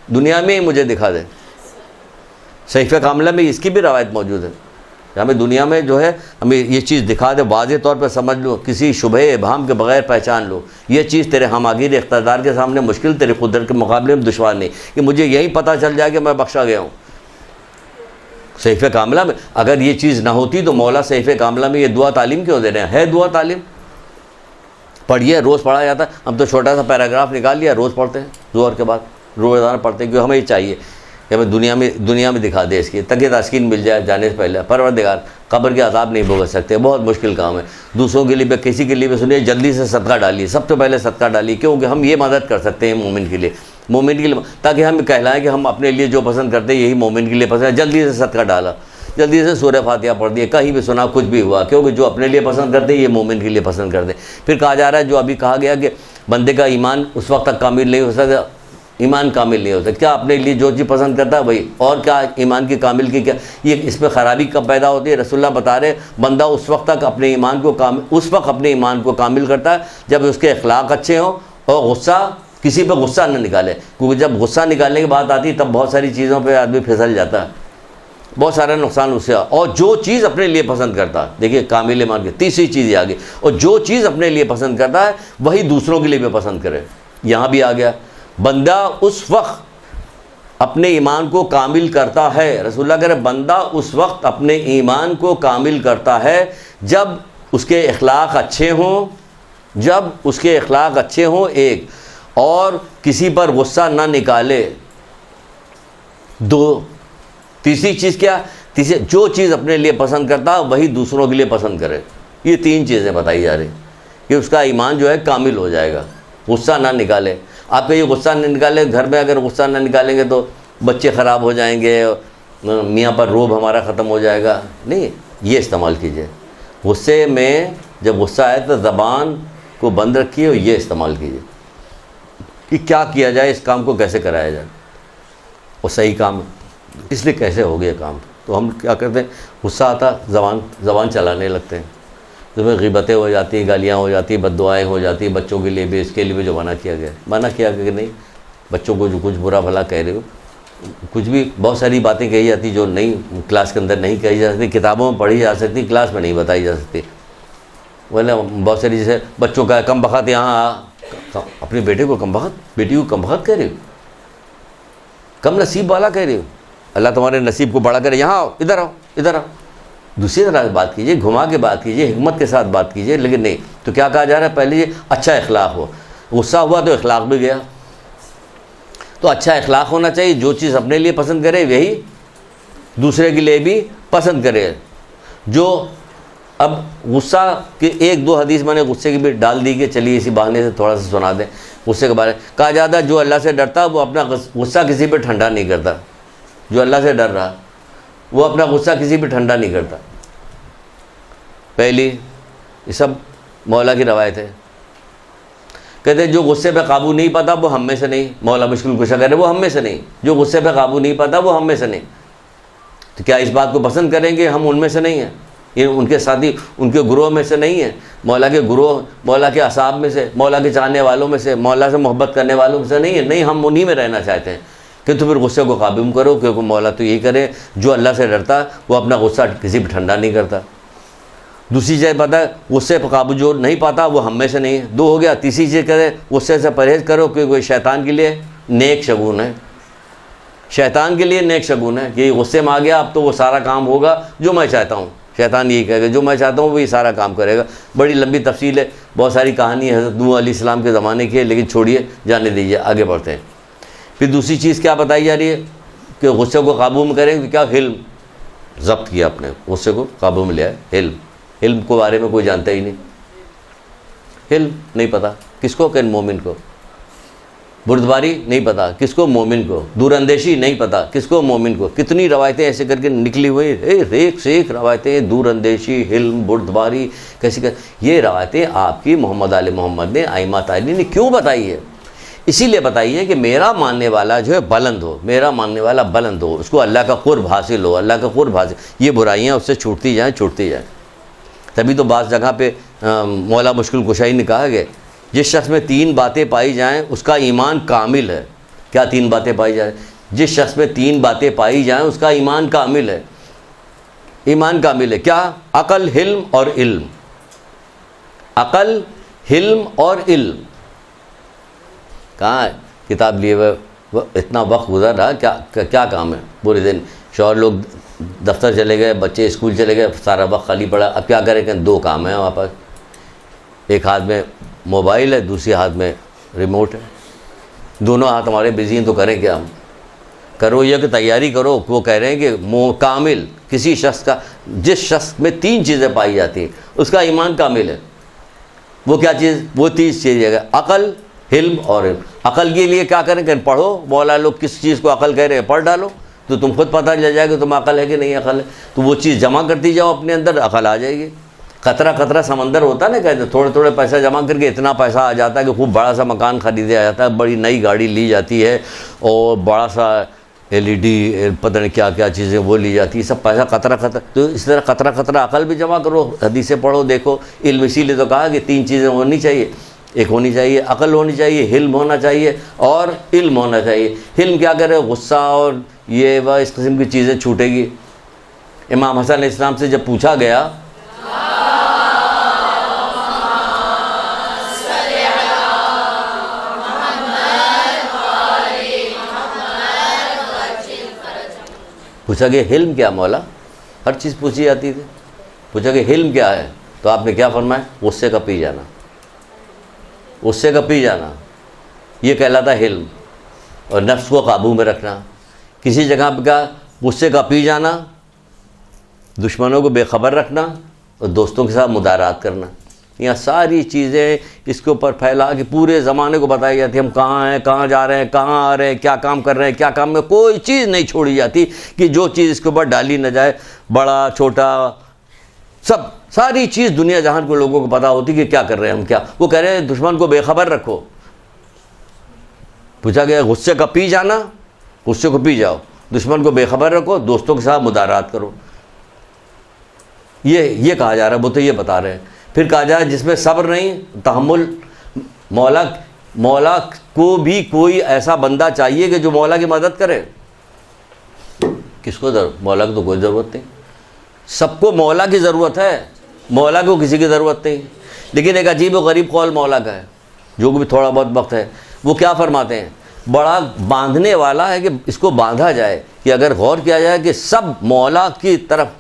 दुनिया में ही मुझे दिखा दे। सहीफ़े कामिला में इसकी भी रवायत मौजूद है, हमें दुनिया में जो है हमें ये चीज़ दिखा दे, वाज़े तौर पर समझ लो, किसी शुबह इबहाम के बगैर पहचान लो, ये चीज़ तेरे हमागिर इक़्तिदार के सामने मुश्किल, तेरे कुदरत के मुकाबले में दुश्वार नहीं, कि मुझे यही पता चल जाए कि मैं बख्शा गया हूँ। सहीफ़े कामिला में अगर ये चीज़ ना होती तो मौला सहीफ़े कामिला में ये दुआ तालीम क्यों दे रहे हैं? है दुआ तालीम, पढ़िए, रोज़ पढ़ा जाता है। हम तो छोटा सा पैराग्राफ निकाल लिया, रोज़ पढ़ते हैं, ज़ोहर के बाद रोज़ाना पढ़ते हैं, क्योंकि हमें ये चाहिए कि हमें दुनिया में दिखा दे इसकी, ताकि तस्कीन मिल जाए जाने से पहले। परवरदिगार कब्र के अज़ाब नहीं भुगत सकते, बहुत मुश्किल काम है। दूसरों के लिए, किसी के लिए भी सुनिए, जल्दी से सदका डालिए, सबसे पहले सदका डालिए, क्योंकि हम ये मदद कर सकते हैं मोमिन के लिए, ताकि हम कहलाएं कि हम अपने लिए जो पसंद करते हैं यही मोमिन के लिए पसंद है। जल्दी से सदका डाला, जल्दी से सूरह फातिहा पढ़ दिए, कहीं भी सुना कुछ भी हुआ, क्योंकि जो अपने लिए पसंद करते हैं ये मोमिन के लिए पसंद करते हैं। फिर कहा जा रहा है, जो अभी कहा गया कि बंदे का ईमान उस वक्त तक कामिल नहीं हो सकता, ईमान कामिल नहीं हो सकता, क्या अपने लिए जो चीज़ पसंद करता है वही, और क्या ईमान की कामिल की क्या, ये इसमें ख़राबी कब पैदा होती है? रसूलुल्लाह बता रहे, बंदा उस वक्त तक अपने ईमान को कामिल करता है जब उसके अखलाक अच्छे हों और गुस्सा, किसी पर गुस्सा न निकाले, क्योंकि जब गुस्सा निकालने की बात आती है तब बहुत सारी चीज़ों पर आदमी फिसल जाता है, बहुत सारा नुकसान उससे। और जो चीज़ अपने लिए पसंद करता है, देखिए कामिल ईमान की तीसरी चीज़ आ गई, और जो चीज़ अपने लिए पसंद करता है वही दूसरों के लिए भी पसंद करे। यहाँ भी आ गया, बंदा उस वक्त अपने ईमान को कामिल करता है, रसूलुल्लाह कह रहे बंदा उस वक्त अपने ईमान को कामिल करता है जब उसके अखलाक अच्छे हों, जब उसके अखलाक अच्छे हों एक, और किसी पर गुस्सा ना निकाले। दो, तीसरी चीज़ क्या? तीसरी, जो चीज़ अपने लिए पसंद करता वही दूसरों के लिए पसंद करे। ये 3 चीज़ें बताई जा रही कि उसका ईमान जो है कामिल हो जाएगा। गुस्सा ना निकाले, आप ये गुस्सा नहीं निकाले, घर में अगर गुस्सा ना निकालेंगे तो बच्चे ख़राब हो जाएंगे, मियाँ पर रोब हमारा ख़त्म हो जाएगा, नहीं, ये इस्तेमाल कीजिए। गुस्से में जब गुस्सा आए तो ज़बान को बंद रखिए और ये इस्तेमाल कीजिए कि क्या किया जाए, इस काम को कैसे कराया जाए, और सही काम इसलिए कैसे हो गया काम। तो हम क्या करते हैं, गुस्सा आता ज़बान चलाने लगते हैं, जिसमें ग़ीबतें हो जाती हैं, गालियाँ हो जाती हैं, बद्दुआएँ हो जाती हैं, बच्चों के लिए भी, इसके लिए भी जो मना किया गया, मना किया कि नहीं, बच्चों को जो कुछ बुरा भला कह रहे हो, कुछ भी बहुत सारी बातें कही जाती जो नहीं, क्लास के अंदर नहीं कही जा सकती, किताबों में पढ़ी जा सकती, क्लास में नहीं बताई जा सकती। वरना बहुत सारी, जैसे बच्चों का कम बखत, यहाँ अपने बेटे को कम बखत, बेटी को कम बखत कह रहे हो, कम नसीब वाला कह रहे हो, अल्लाह तुम्हारे नसीब को बड़ा करे, यहाँ आओ, इधर आओ, इधर आओ। दूसरी तरह से बात कीजिए, घुमा के बात कीजिए, हिकमत के साथ बात कीजिए, लेकिन नहीं। तो क्या कहा जा रहा है, पहले ये अच्छा इखलाक हो, गुस्सा हुआ तो इखलाक भी गया, तो अच्छा इखलाक होना चाहिए, जो चीज़ अपने लिए पसंद करे वही दूसरे के लिए भी पसंद करे। जो अब गुस्सा के 1-2 हदीस मैंने गुस्से की भी डाल दी कि चलिए इसी बहाने से थोड़ा सा सुना दें गुस्से के बारे में। कहा जाता है जो अल्लाह से डरता वो अपना गुस्सा किसी पर ठंडा नहीं करता, जो अल्लाह से डर रहा वो अपना गुस्सा किसी पर ठंडा नहीं करता। पहली, ये सब मौला की रवायत है। कहते हैं जो गुस्से पे काबू नहीं पाता वो हम में से नहीं, मौला मुश्किल कुशा करे वो हम में से नहीं, जो गुस्से पे काबू नहीं पाता वो हम में से नहीं। तो क्या इस बात को पसंद करेंगे हम उनमें से नहीं हैं, ये उनके साथी उनके गुरोह में से नहीं है, मौला के गुरोह, मौला के असाब में से, मौला के चाहने वालों में से, मौला से मोहब्बत करने वालों में से नहीं है। नहीं, हम उन्हीं में रहना चाहते हैं कि तो फिर गुस्से को काबू करो, क्योंकि मौला तो यही करे, जो अल्लाह से डरता वो अपना गुस्सा किसी पर ठंडा नहीं करता। दूसरी चीज़ पता है, गुस्से पर काबू जो नहीं पाता वो हम में से नहीं है, 2 हो गया। तीसरी चीज़ करे, गुस्से से परहेज़ करो, क्योंकि कोई शैतान के लिए नेक शगुन है, शैतान के लिए नेक शगुन है कि गुस्से में आ गया अब तो वो सारा काम होगा जो मैं चाहता हूँ। शैतान यही कहेगा जो मैं चाहता हूँ वही सारा काम करेगा। बड़ी लंबी तफसील है, बहुत सारी कहानी है हज़रत नूह अलैहिस्सलाम के ज़माने की है, लेकिन छोड़िए, जाने दीजिए, आगे बढ़ते हैं। फिर दूसरी चीज़ क्या बताई जा रही है कि गुस्से को काबू में करें, तो क्या हिल्म, ज़ब्त किया अपने गुस्से को काबू में लिया है, हिल्म। इल्म के बारे में कोई जानता ही नहीं, इल्म नहीं पता किसको, कहन मोमिन को। बुर्दबारी नहीं पता किसको, मोमिन को। दूरअंदेशी नहीं पता किसको, मोमिन को। कितनी रवायतें ऐसे करके निकली हुई, एक से एक रवायतें, दूरअंदेशी, हिल्म, बुर्दबारी, कैसी ये रवायतें आपकी मोहम्मद आले मोहम्मद ने, आइमा ताली ने क्यों बताई है? इसीलिए बताई है कि मेरा मानने वाला जो है बुलंद हो, मेरा मानने वाला बुलंद हो, उसको अल्लाह का कुर्ब हासिल हो, अल्लाह का कुर्ब हासिल, ये बुराइयाँ उससे छूटती जाएँ, छूटती जाएँ। तभी तो बाज़ जगह पे मौला मुश्किल कुशाई ने कहा कि जिस शख्स में 3 बातें पाई जाएं उसका ईमान कामिल है। क्या 3 बातें पाई जाएं? जिस शख्स में 3 बातें पाई जाएं उसका ईमान कामिल है। ईमान कामिल है क्या? अकल, हिल्म और इल्म। अकल, हिल्म और इल्म। कहाँ है किताब लिए हुए? इतना वक्त गुजर रहा, क्या काम है? पूरे दिन शौहर लोग दफ्तर चले गए, बच्चे स्कूल चले गए, सारा वक्त खाली पड़ा। अब क्या करें कि 2 काम हैं वहाँ पर, एक हाथ में मोबाइल है, दूसरे हाथ में रिमोट है, दोनों हाथ हमारे बिजी हैं, तो करें क्या हम? करो ये कि तैयारी करो। वो कह रहे हैं कि कामिल किसी शख्स का, जिस शख्स में 3 चीज़ें पाई जाती हैं उसका ईमान कामिल है। वो क्या चीज़? वो 3 चीज़ें है, अकल, हिल्म और इल्म। अकल के लिए क्या करें कि पढ़ो, मौला लोग किस चीज़ को अकल कह रहे हैं, पढ़ डालो, तो तुम खुद पता चल जाएगा तुम अकल है कि नहीं अकल है। तो वो चीज़ जमा करती जाओ अपने अंदर, अकल आ जाएगी। खतरा खतरा समंदर होता ना, कहते थोड़े थोड़े पैसा जमा करके इतना पैसा आ जाता है कि खूब बड़ा सा मकान खरीदा जाता है, बड़ी नई गाड़ी ली जाती है, और बड़ा सा LED पता नहीं क्या क्या चीज़ें वो ली जाती है, सब पैसा खतरा खतरा। तो इस तरह खतरा खतरा अकल भी जमा करो, हदीसें पढ़ो, देखो। इल्म इसीलिए तो कहा कि 3 चीज़ें होनी चाहिए, एक होनी चाहिए अकल होनी चाहिए, हिल्म होना चाहिए और इल्म होना चाहिए। हिल्म क्या करे? गुस्सा और ये वह इस किस्म की चीज़ें छूटेगी। इमाम हसन अलैहिस्सलाम से जब पूछा गया पूछा कि हिल्म क्या मौला? हर चीज़ पूछी जाती थी। पूछा कि हिल्म क्या है? तो आपने क्या फरमाया? गुस्से का पी जाना, गुस्से का पी जाना, ये कहलाता हिल्म। और नफ्स को काबू में रखना। किसी जगह पर क्या? गुस्से का पी जाना, दुश्मनों को बेखबर रखना और दोस्तों के साथ मुदारात करना। यहाँ सारी चीज़ें इसके ऊपर फैला कि पूरे ज़माने को बताई जाती है, हम कहाँ हैं, कहाँ जा रहे हैं, कहाँ आ रहे हैं, क्या काम कर रहे हैं, क्या काम में, कोई चीज़ नहीं छोड़ी जाती कि जो चीज़ इसके ऊपर डाली न जाए। बड़ा छोटा सब सारी चीज़ दुनिया जहान के लोगों को पता होती कि क्या कर रहे हैं हम। क्या वो कह रहे हैं? दुश्मन को बेखबर रखो। पूछा गया गुस्से का पी जाना, गुस्से को पी जाओ, दुश्मन को बेखबर रखो, दोस्तों के साथ मुदारात करो। ये कहा जा रहा है, वो तो ये बता रहे हैं। फिर कहा जा रहा है जिसमें सब्र नहीं, तहम्मुल। मौला को भी कोई ऐसा बंदा चाहिए कि जो मौला की मदद करे। किसको ज़रूरत? मौला की तो कोई ज़रूरत नहीं, सबको मौला की ज़रूरत है, मौला को किसी की ज़रूरत नहीं। लेकिन एक अजीब व गरीब कौल मौला का है, जो भी थोड़ा बहुत वक्त है, वो क्या फरमाते हैं? बड़ा बांधने वाला है कि इसको बांधा जाए, कि अगर गौर किया जाए कि सब मौला की तरफ,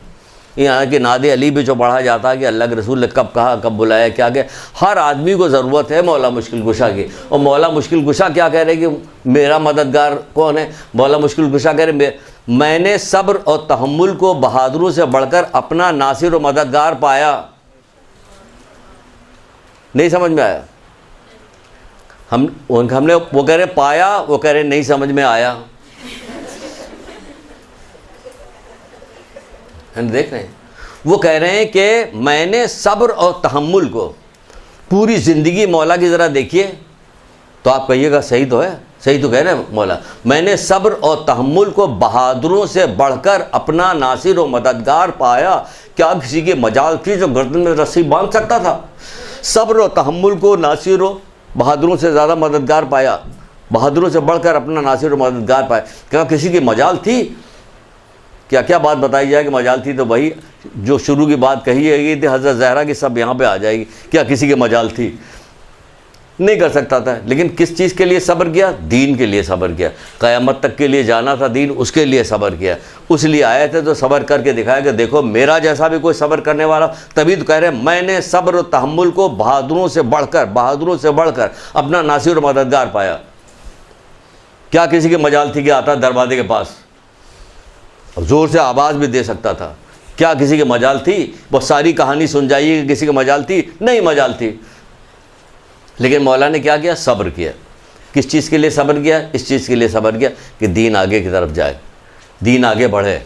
यहाँ कि नादे अली भी जो पढ़ा जाता है कि अल्लाह के रसूल ने कब कहा, कब बुलाया, क्या क्या, हर आदमी को ज़रूरत है मौला मुश्किल कुशा की। और मौला मुश्किल कुशा क्या कह रहे हैं कि मेरा मददगार कौन है? मौला मुश्किल कुशा कह रहे मैंने सब्र और तहम्मुल को बहादुरों से बढ़कर अपना नासिर और मददगार पाया। नहीं समझ में आया? हमने वो कह रहे पाया, वो कह रहे नहीं समझ में आया। हम देख रहे हैं, वो कह रहे हैं कि मैंने सब्र और तहम्मुल को पूरी ज़िंदगी मौला की ज़रा देखिए, तो आप कहिएगा सही तो है, सही तो कह रहे हैं मौला। मैंने सब्र और तहम्मुल को बहादुरों से बढ़कर अपना नासिर और मददगार पाया। क्या किसी की मजाल थी जो गर्दन में रस्सी बांध सकता था? सब्र और तहम्मुल को नासिर और बहादुरों से ज़्यादा मददगार पाया, बहादुरों से बढ़कर अपना नासिर और मददगार पाया। क्या किसी की मजाल थी? क्या क्या बात बताई जाए कि मजाल थी? तो वही जो शुरू की बात कही गई थी हज़रत ज़हरा की, सब यहाँ पे आ जाएगी। क्या किसी की मजाल थी? नहीं कर सकता था। लेकिन किस चीज़ के लिए सब्र किया? दीन के लिए सब्र किया। क़यामत तक के लिए जाना था दीन, उसके लिए सब्र किया। उसलिए आए थे तो सब्र करके दिखाया कि देखो मेरा जैसा भी कोई सब्र करने वाला। तभी तो कह रहे हैं मैंने सब्र और तहम्मुल को बहादुरों से बढ़कर अपना नासिर और मददगार पाया। क्या किसी की मजाल थी कि आता दरवाजे के पास और ज़ोर से आवाज़ भी दे सकता था? क्या किसी की मजाल थी? वो सारी कहानी सुन जाइए कि किसी की मजाल थी? नहीं मजाल थी। लेकिन मौला ने क्या किया? सब्र किया। किस चीज़ के लिए सब्र किया? इस चीज़ के लिए सब्र किया कि दीन आगे की तरफ जाए, दीन आगे बढ़े।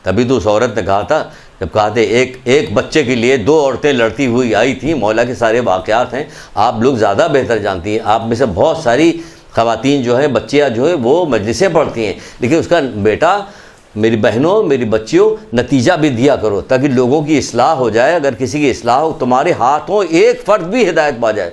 तभी तो उस औरत ने कहा था, जब कहा थे एक बच्चे के लिए 2 औरतें लड़ती हुई आई थी। मौला के सारे वाक़यात हैं, आप लोग ज़्यादा बेहतर जानती हैं। आप में से बहुत सारी ख़वातीन जो है, बच्चियाँ जो है, वो मजलिसें पढ़ती हैं, लेकिन उसका बेटा, मेरी बहनों, मेरी बच्चियों, नतीजा भी दिया करो ताकि लोगों की इस्लाह हो जाए। अगर किसी की इस्लाह हो, तुम्हारे हाथों एक फ़र्द भी हिदायत पा जाए,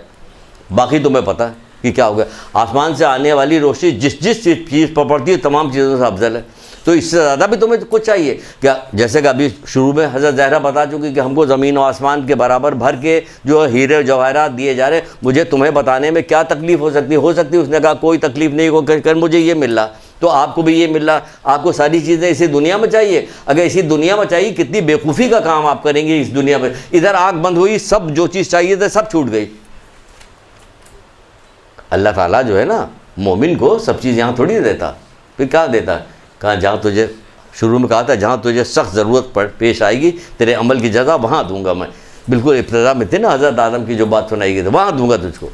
बाकी तुम्हें पता है कि क्या हो गया। आसमान से आने वाली रोशनी जिस जिस चीज़ पर पड़ती है, तमाम चीज़ों से अफजल है। तो इससे ज़्यादा भी तुम्हें कुछ चाहिए क्या? जैसे कि अभी शुरू में हज़रत ज़हरा बता चुकी कि हमको ज़मीन और आसमान के बराबर भर के जो हीरे जवाहरात दिए जा रहे, मुझे तुम्हें बताने में क्या तकलीफ़ हो सकती है? उसने कहा कोई तकलीफ़ नहीं हो, कर मुझे ये मिल रहा, तो आपको भी ये मिल रहा। आपको सारी चीज़ें इसी दुनिया में चाहिए। अगर इसी दुनिया में चाहिए, कितनी बेवकूफ़ी का काम आप करेंगे इस दुनिया में। इधर आँख बंद हुई, सब जो चीज़ चाहिए था सब छूट गई। अल्लाह ताला जो है ना, मोमिन को सब चीज़ यहाँ थोड़ी देता, फिर क्या देता? कहा जहाँ तुझे, शुरू में कहा था, जहाँ तुझे सख्त ज़रूरत पेश आएगी, तेरे अमल की जज़ा वहाँ दूंगा मैं। बिल्कुल इब्तिदा में थे ना हज़रत आदम की जो बात सुनाई गई थी, वहाँ दूंगा तुझको।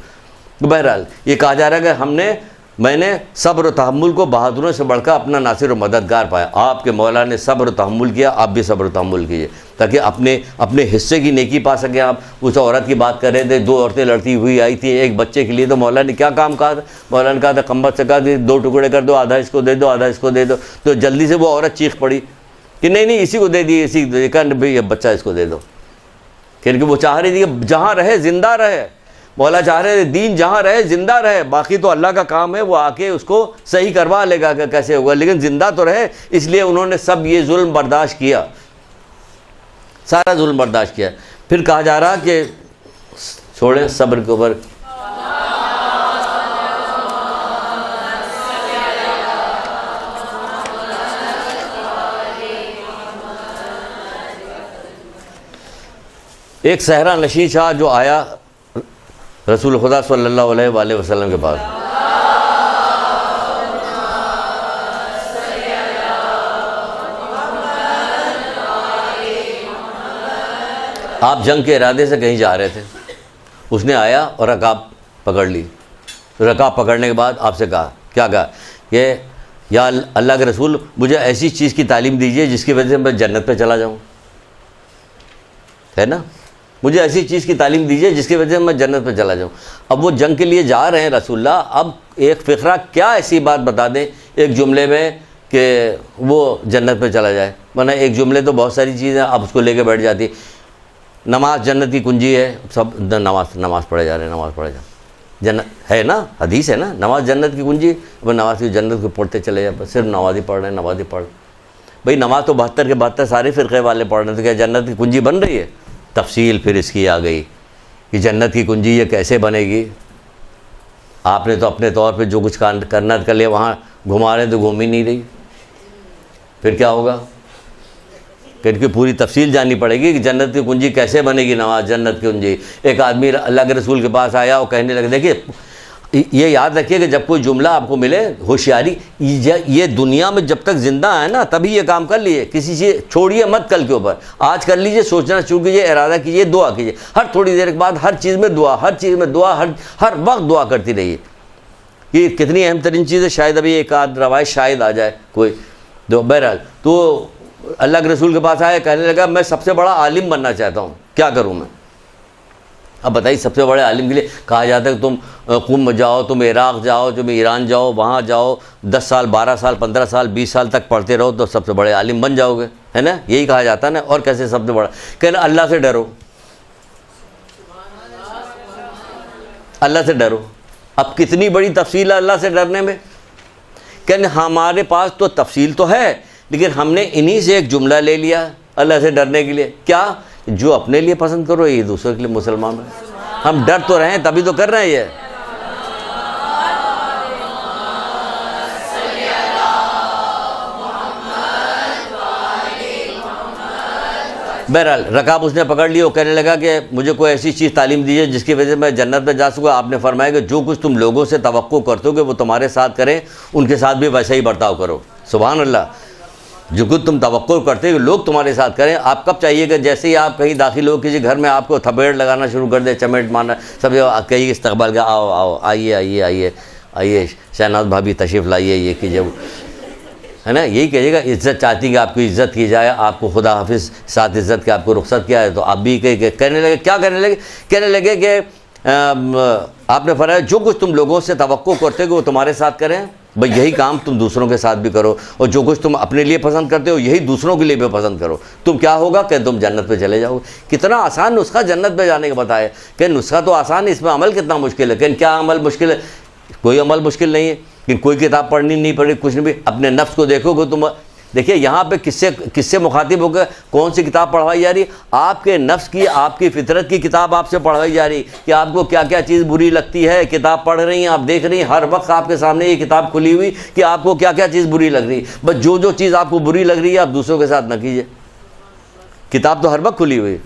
तो बहरहाल ये कहा जा रहा है कि मैंने सब्र तहम्मुल को बहादुरों से बढ़कर अपना नासिर और मददगार पाया। आपके मौला ने सब्र तहम्मुल किया, आप भी सब्र तहम्मुल कीजिए ताकि अपने हिस्से की नेकी पा सकें। आप उस औरत की बात कर रहे थे, 2 औरतें लड़ती हुई आई थी एक बच्चे के लिए, तो मौला ने क्या काम कहा था? मौला ने कहा था कम्बत से कहा 2 टुकड़े कर दो, आधा इसको दे दो, आधा इसको दे दो। तो जल्दी से वो औरत चीख पड़ी कि नहीं इसी को दे दी, इसी भाई बच्चा इसको दे दो, क्योंकि वो चाह रही थी कि जहाँ रहे जिंदा रहे। मौला चाह रहे थे दीन जहाँ रहे जिंदा रहे, बाकी तो अल्लाह का काम है, वो आके उसको सही करवा लेगा कि कैसे होगा, लेकिन ज़िंदा तो रहे। इसलिए उन्होंने सब ये जुल्म बर्दाश्त किया, सारा जुल्म बर्दाश्त किया। फिर कहा जा रहा कि छोड़ें सब्र के ऊपर। एक सहरा नशीं शाह जो आया रसूल खुदा सल्लल्लाहु अलैहि वसल्लम के पास, आप जंग के इरादे से कहीं जा रहे थे, उसने आया और रकाब पकड़ ली। रकाब पकड़ने के बाद आपसे कहा, क्या कहा? कि या अल्लाह के रसूल, मुझे ऐसी चीज़ की तालीम दीजिए जिसकी वजह से मैं जन्नत पे चला जाऊँ, है ना? मुझे ऐसी चीज़ की तालीम दीजिए जिसकी वजह से मैं जन्नत पे चला जाऊँ। अब वो जंग के लिए जा रहे हैं रसूलुल्लाह, अब एक फ़िक्रा क्या ऐसी बात बता दें एक जुमले में कि वो जन्नत पे चला जाए, वरना एक जुमले तो बहुत सारी चीज़ें आप उसको लेके बैठ जाती। नमाज जन्नत की कुंजी है, सब नमाज पढ़े जा रहे हैं, नमाज पढ़े जा, जन्नत है ना, हदीस है ना, नमाज जन्नत की कुंजी। अब नमाज की जन्नत को पढ़ते चले जाए, सिर्फ नमाज ही पढ़ रहे हैं, नमाज ही पढ़। भाई नमाज तो 72 के 72 सारे फ़िरक़े वाले पढ़ रहे हैं, तो क्या जन्नत की कुंजी बन रही है? तफसील फिर इसकी आ गई कि जन्नत की कुंजी ये कैसे बनेगी। आपने तो अपने तौर पे जो कुछ करना कर लिया, वहाँ घुमा रहे तो घूम ही नहीं रही, फिर क्या होगा? क्योंकि पूरी तफसील जाननी पड़ेगी कि जन्नत की कुंजी कैसे बनेगी। नमाज जन्नत की कुंजी। एक आदमी अल्लाह के रसूल के पास आया और कहने लगे, देखिए ये याद रखिए कि जब कोई जुमला आपको मिले, होशियारी, ये दुनिया में जब तक ज़िंदा है ना तभी ये काम कर लीजिए, किसी चीज़ छोड़िए मत कल के ऊपर, आज कर लीजिए, सोचना शुरू कीजिए, इरादा कीजिए, दुआ कीजिए, हर थोड़ी देर के बाद हर चीज़ में दुआ, हर चीज़ में दुआ, हर वक्त दुआ करती रहिए। ये कितनी अहम तरीन चीज़ है। शायद अभी एक आध रवायत शायद आ जाए कोई, तो बहरहाल तो अल्लाह के रसूल के पास आया, कहने लगा मैं सबसे बड़ा आलिम बनना चाहता हूँ, क्या करूँ मैं? अब बताइए, सबसे बड़े आलिम के लिए कहा जाता है कि तुम कुम जाओ, तुम इराक़ जाओ, तुम ईरान जाओ, वहाँ जाओ, 10 साल 12 साल 15 साल 20 साल तक पढ़ते रहो तो सबसे बड़े आलिम बन जाओगे, है ना? यही कहा जाता है ना। और कैसे सबसे बड़ा? कहना अल्लाह से डरो, अल्लाह से डरो। अब कितनी बड़ी तफसील है अल्लाह से डरने में। कहने हमारे पास तो तफसील तो है, लेकिन हमने इन्हीं से एक जुमला ले लिया अल्लाह से डरने के लिए, क्या? जो अपने लिए पसंद करो ये दूसरे के लिए मुसलमान है। हम डर तो रहे हैं तभी तो कर रहे हैं ये। बहरहाल रकाब उसने पकड़ लिया, वो कहने लगा कि मुझे कोई ऐसी चीज़ तालीम दीजिए जिसकी वजह से मैं जन्नत में जा सकूँ। आपने फरमाया कि जो कुछ तुम लोगों से तवक्को करते हो कि वो तुम्हारे साथ करें, उनके साथ भी वैसा ही बर्ताव करो। सुभान अल्लाह। जो कुछ तुम तवक्को करते हो लोग तुम्हारे साथ करें। आप कब चाहिए कि जैसे ही आप कहीं दाखिल हो किसी घर में आपको थपेड़ लगाना शुरू कर दे, चमेट मारना, सब कहीं इस्तकबाल का आओ आओ आइए आइए आइए आइए शहनाज भाभी तशरीफ़ लाइए, ये कीजिए, है ना, यही कहिएगा। इज़्ज़त चाहती कि आपको इज़्ज़त की जाए, आपको खुदा हाफिज़ साथ इज़्ज़त के आपको रुखसत किया है, तो आप भी कहने लगे, क्या कहने लगे कि आपने फरमाया जो कुछ तुम लोगों से तवक्को करते हो वो तुम्हारे साथ करें, भाई यही काम तुम दूसरों के साथ भी करो, और जो कुछ तुम अपने लिए पसंद करते हो यही दूसरों के लिए भी पसंद करो, तुम क्या होगा कि तुम जन्नत पे चले जाओगे। कितना आसान नुस्खा जन्नत पे जाने का बताया कि नुस्खा तो आसान है, इसमें अमल कितना मुश्किल है। लेकिन क्या अमल मुश्किल है? कोई अमल मुश्किल नहीं है कि कोई किताब पढ़नी नहीं पड़ी, कुछ नहीं भी, अपने नफ्स को देखोगे तुम। देखिए यहाँ पे किससे मुखातिब होकर कौन सी किताब पढ़वाई जा रही? आपके नफ्स की, आपकी फितरत की किताब आपसे पढ़वाई जा रही कि आपको क्या क्या चीज़ बुरी लगती है। किताब पढ़ रही हैं, आप देख रही हैं, हर वक्त आपके सामने ये किताब खुली हुई कि आपको क्या क्या चीज़ बुरी लग रही। बस जो चीज़ आपको बुरी लग रही है आप दूसरों के साथ न कीजिए, किताब तो हर वक्त खुली हुई,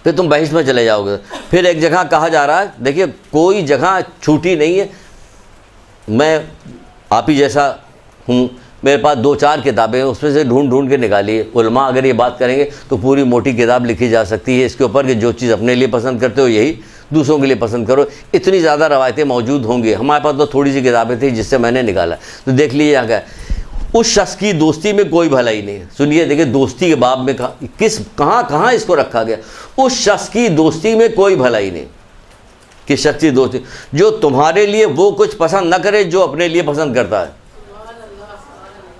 फिर तुम बहिश्त में चले जाओगे। फिर एक जगह कहा जा रहा है, देखिए कोई जगह छूटी नहीं है, मैं आप ही जैसा हूँ, मेरे पास 2-4 किताबें हैं, उसमें से ढूंढ के निकालिए। उलमा अगर ये बात करेंगे तो पूरी मोटी किताब लिखी जा सकती है इसके ऊपर कि जो चीज़ अपने लिए पसंद करते हो यही दूसरों के लिए पसंद करो। इतनी ज़्यादा रवायतें मौजूद होंगी, हमारे पास तो थोड़ी सी किताबें थी जिससे मैंने निकाला। तो देख लीजिए यहाँ का, उस शख्स की दोस्ती में कोई भलाई नहीं है। सुनिए, देखिए दोस्ती के बाब में कहाँ इसको रखा गया। उस शख्स की दोस्ती में कोई भलाई नहीं, कि शख्स की दोस्ती जो तुम्हारे लिए वो कुछ पसंद न करे जो अपने लिए पसंद करता है।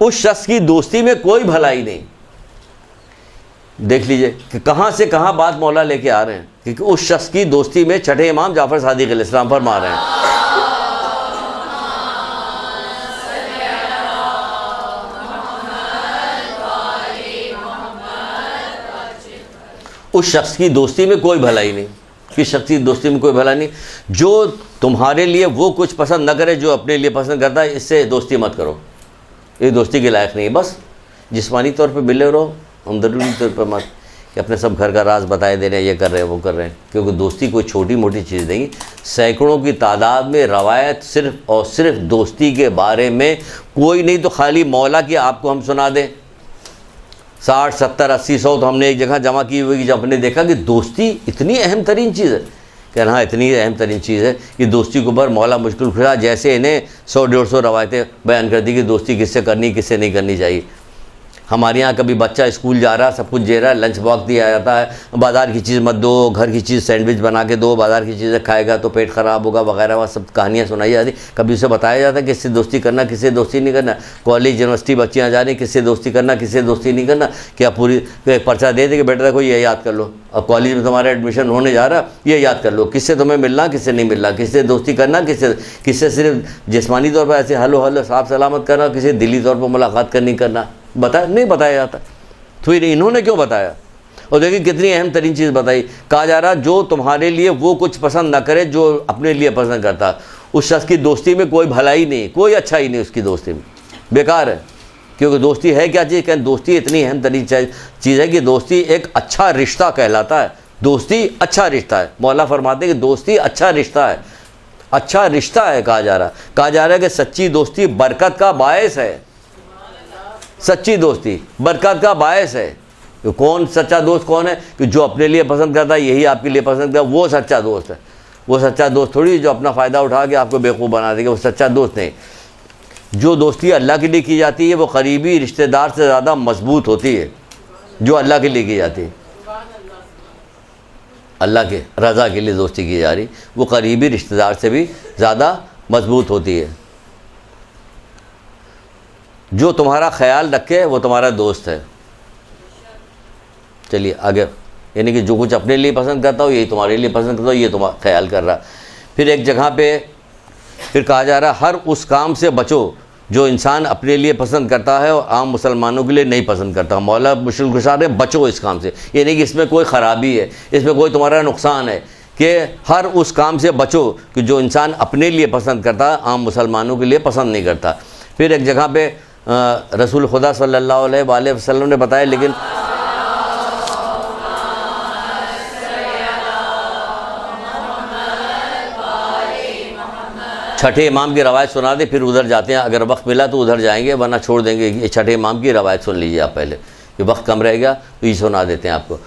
उस शख्स की दोस्ती में कोई भलाई नहीं। देख लीजिए कि कहाँ से कहाँ बात मौला लेके आ रहे हैं, क्योंकि उस शख्स की दोस्ती में छठे इमाम जाफर सादिक अलैहिस्सलाम फरमा रहे हैं। उस शख्स की दोस्ती में कोई भलाई नहीं, किस शख्स की दोस्ती में कोई भलाई नहीं जो तुम्हारे लिए वो कुछ पसंद न करे जो अपने लिए पसंद करता है, इससे दोस्ती मत करो, ये दोस्ती के लायक नहीं है। बस जिस्मानी तौर पे मिले रहो, अंदरूनी तौर पे मत कि अपने सब घर का राज बताए दे रहे हैं, ये कर रहे हैं वो कर रहे हैं, क्योंकि दोस्ती कोई छोटी मोटी चीज़ नहीं। सैकड़ों की तादाद में रवायत सिर्फ़ और सिर्फ दोस्ती के बारे में, कोई नहीं तो खाली मौला की आपको हम सुना दें 60, 70, 80, 100 तो हमने एक जगह जमा की हुई, जब हमने देखा कि दोस्ती इतनी अहम तरीन चीज़ है, कहना हाँ इतनी अहम तरीन चीज़ है कि दोस्ती के ऊपर मौला मुश्किल खुदा जैसे इन्हें 100-150 रवायतें बयान कर दी कि दोस्ती किससे करनी किससे नहीं करनी चाहिए। हमारे यहाँ कभी बच्चा स्कूल जा रहा, सब कुछ दे रहा है, लंच बॉक्स दिया जाता है, बाज़ार की चीज़ मत दो, घर की चीज़ सैंडविच बना के दो, बाज़ार की चीज़ें खाएगा तो पेट ख़राब होगा वगैरह, वह सब कहानियाँ सुनाई जाती। कभी उसे बताया जाता है किससे दोस्ती करना किससे दोस्ती नहीं करना। कॉलेज यूनिवर्सिटी बच्चियाँ जा रही, किससे दोस्ती करना किससे दोस्ती नहीं करना, क्या पूरी पर्चा दे दे कि बेटा देखो ये याद कर लो, अब कॉलेज में तुम्हारा एडमिशन होने जा रहा, ये याद कर लो किससे तुम्हें मिलना किससे नहीं मिलना, किससे दोस्ती करना किससे सिर्फ जिस्मानी तौर पर ऐसे हलो हलो साफ सलामत करना, किसी दिली तौर पर मुलाकात करनी करना, नहीं बताया जाता। फिर इन्होंने क्यों बताया? और देखिए कितनी अहम तरीन चीज़ बताई। कहा जा रहा जो तुम्हारे लिए वो कुछ पसंद ना करे जो अपने लिए पसंद करता, उस शख्स की दोस्ती में कोई भलाई नहीं, कोई अच्छा ही नहीं, उसकी दोस्ती में बेकार है। क्योंकि दोस्ती है क्या चीज़? कहते दोस्ती इतनी अहम तरीन चीज़ है कि दोस्ती एक अच्छा रिश्ता कहलाता है। दोस्ती अच्छा रिश्ता है, मौला फरमाते हैं कि दोस्ती अच्छा रिश्ता है, अच्छा रिश्ता है। कहा जा रहा है कि सच्ची दोस्ती बरकत का बायस है, सच्ची दोस्ती बरकत का बायस है। तो कौन सच्चा दोस्त कौन है? कि जो अपने लिए पसंद करता है यही आपके लिए पसंद करता है, वो सच्चा दोस्त है। वो सच्चा दोस्त थोड़ी जो अपना फ़ायदा उठा के आपको बेवकूफ़ बना देगा, वो सच्चा दोस्त नहीं। जो दोस्ती अल्लाह के लिए की जाती है वो करीबी रिश्तेदार से ज़्यादा मजबूत होती है, जो अल्लाह के लिए की जाती है। अल्लाह के रज़ा के लिए दोस्ती की जा रही, वो करीबी रिश्तेदार से भी ज़्यादा मजबूत होती है। जो तुम्हारा ख्याल रखे वो तुम्हारा दोस्त है। चलिए आगे, यानी कि जो कुछ अपने लिए पसंद करता हो यही तुम्हारे लिए पसंद करता हो, ये तुम्हारा ख्याल कर रहा। फिर एक जगह पे फिर कहा जा रहा हर उस काम से बचो जो इंसान अपने लिए पसंद करता है और आम मुसलमानों के लिए नहीं पसंद करता। मौला मुश्किल कुशा है बचो इस काम से, यानी कि इसमें कोई ख़राबी है, इसमें कोई तुम्हारा नुकसान है, कि हर उस काम से बचो कि जो इंसान अपने लिए पसंद करता है आम मुसलमानों के लिए पसंद नहीं करता। फिर एक जगह पे रसूल खुदा सल्लल्लाहु अलैहि वसल्लम ने बताया, लेकिन छठे इमाम की रवायत सुना दे, फिर उधर जाते हैं, अगर वक्त मिला तो उधर जाएंगे वरना छोड़ देंगे। ये छठे इमाम की रवायत सुन लीजिए आप पहले, कि वक्त कम रह गया तो ये सुना देते हैं आपको।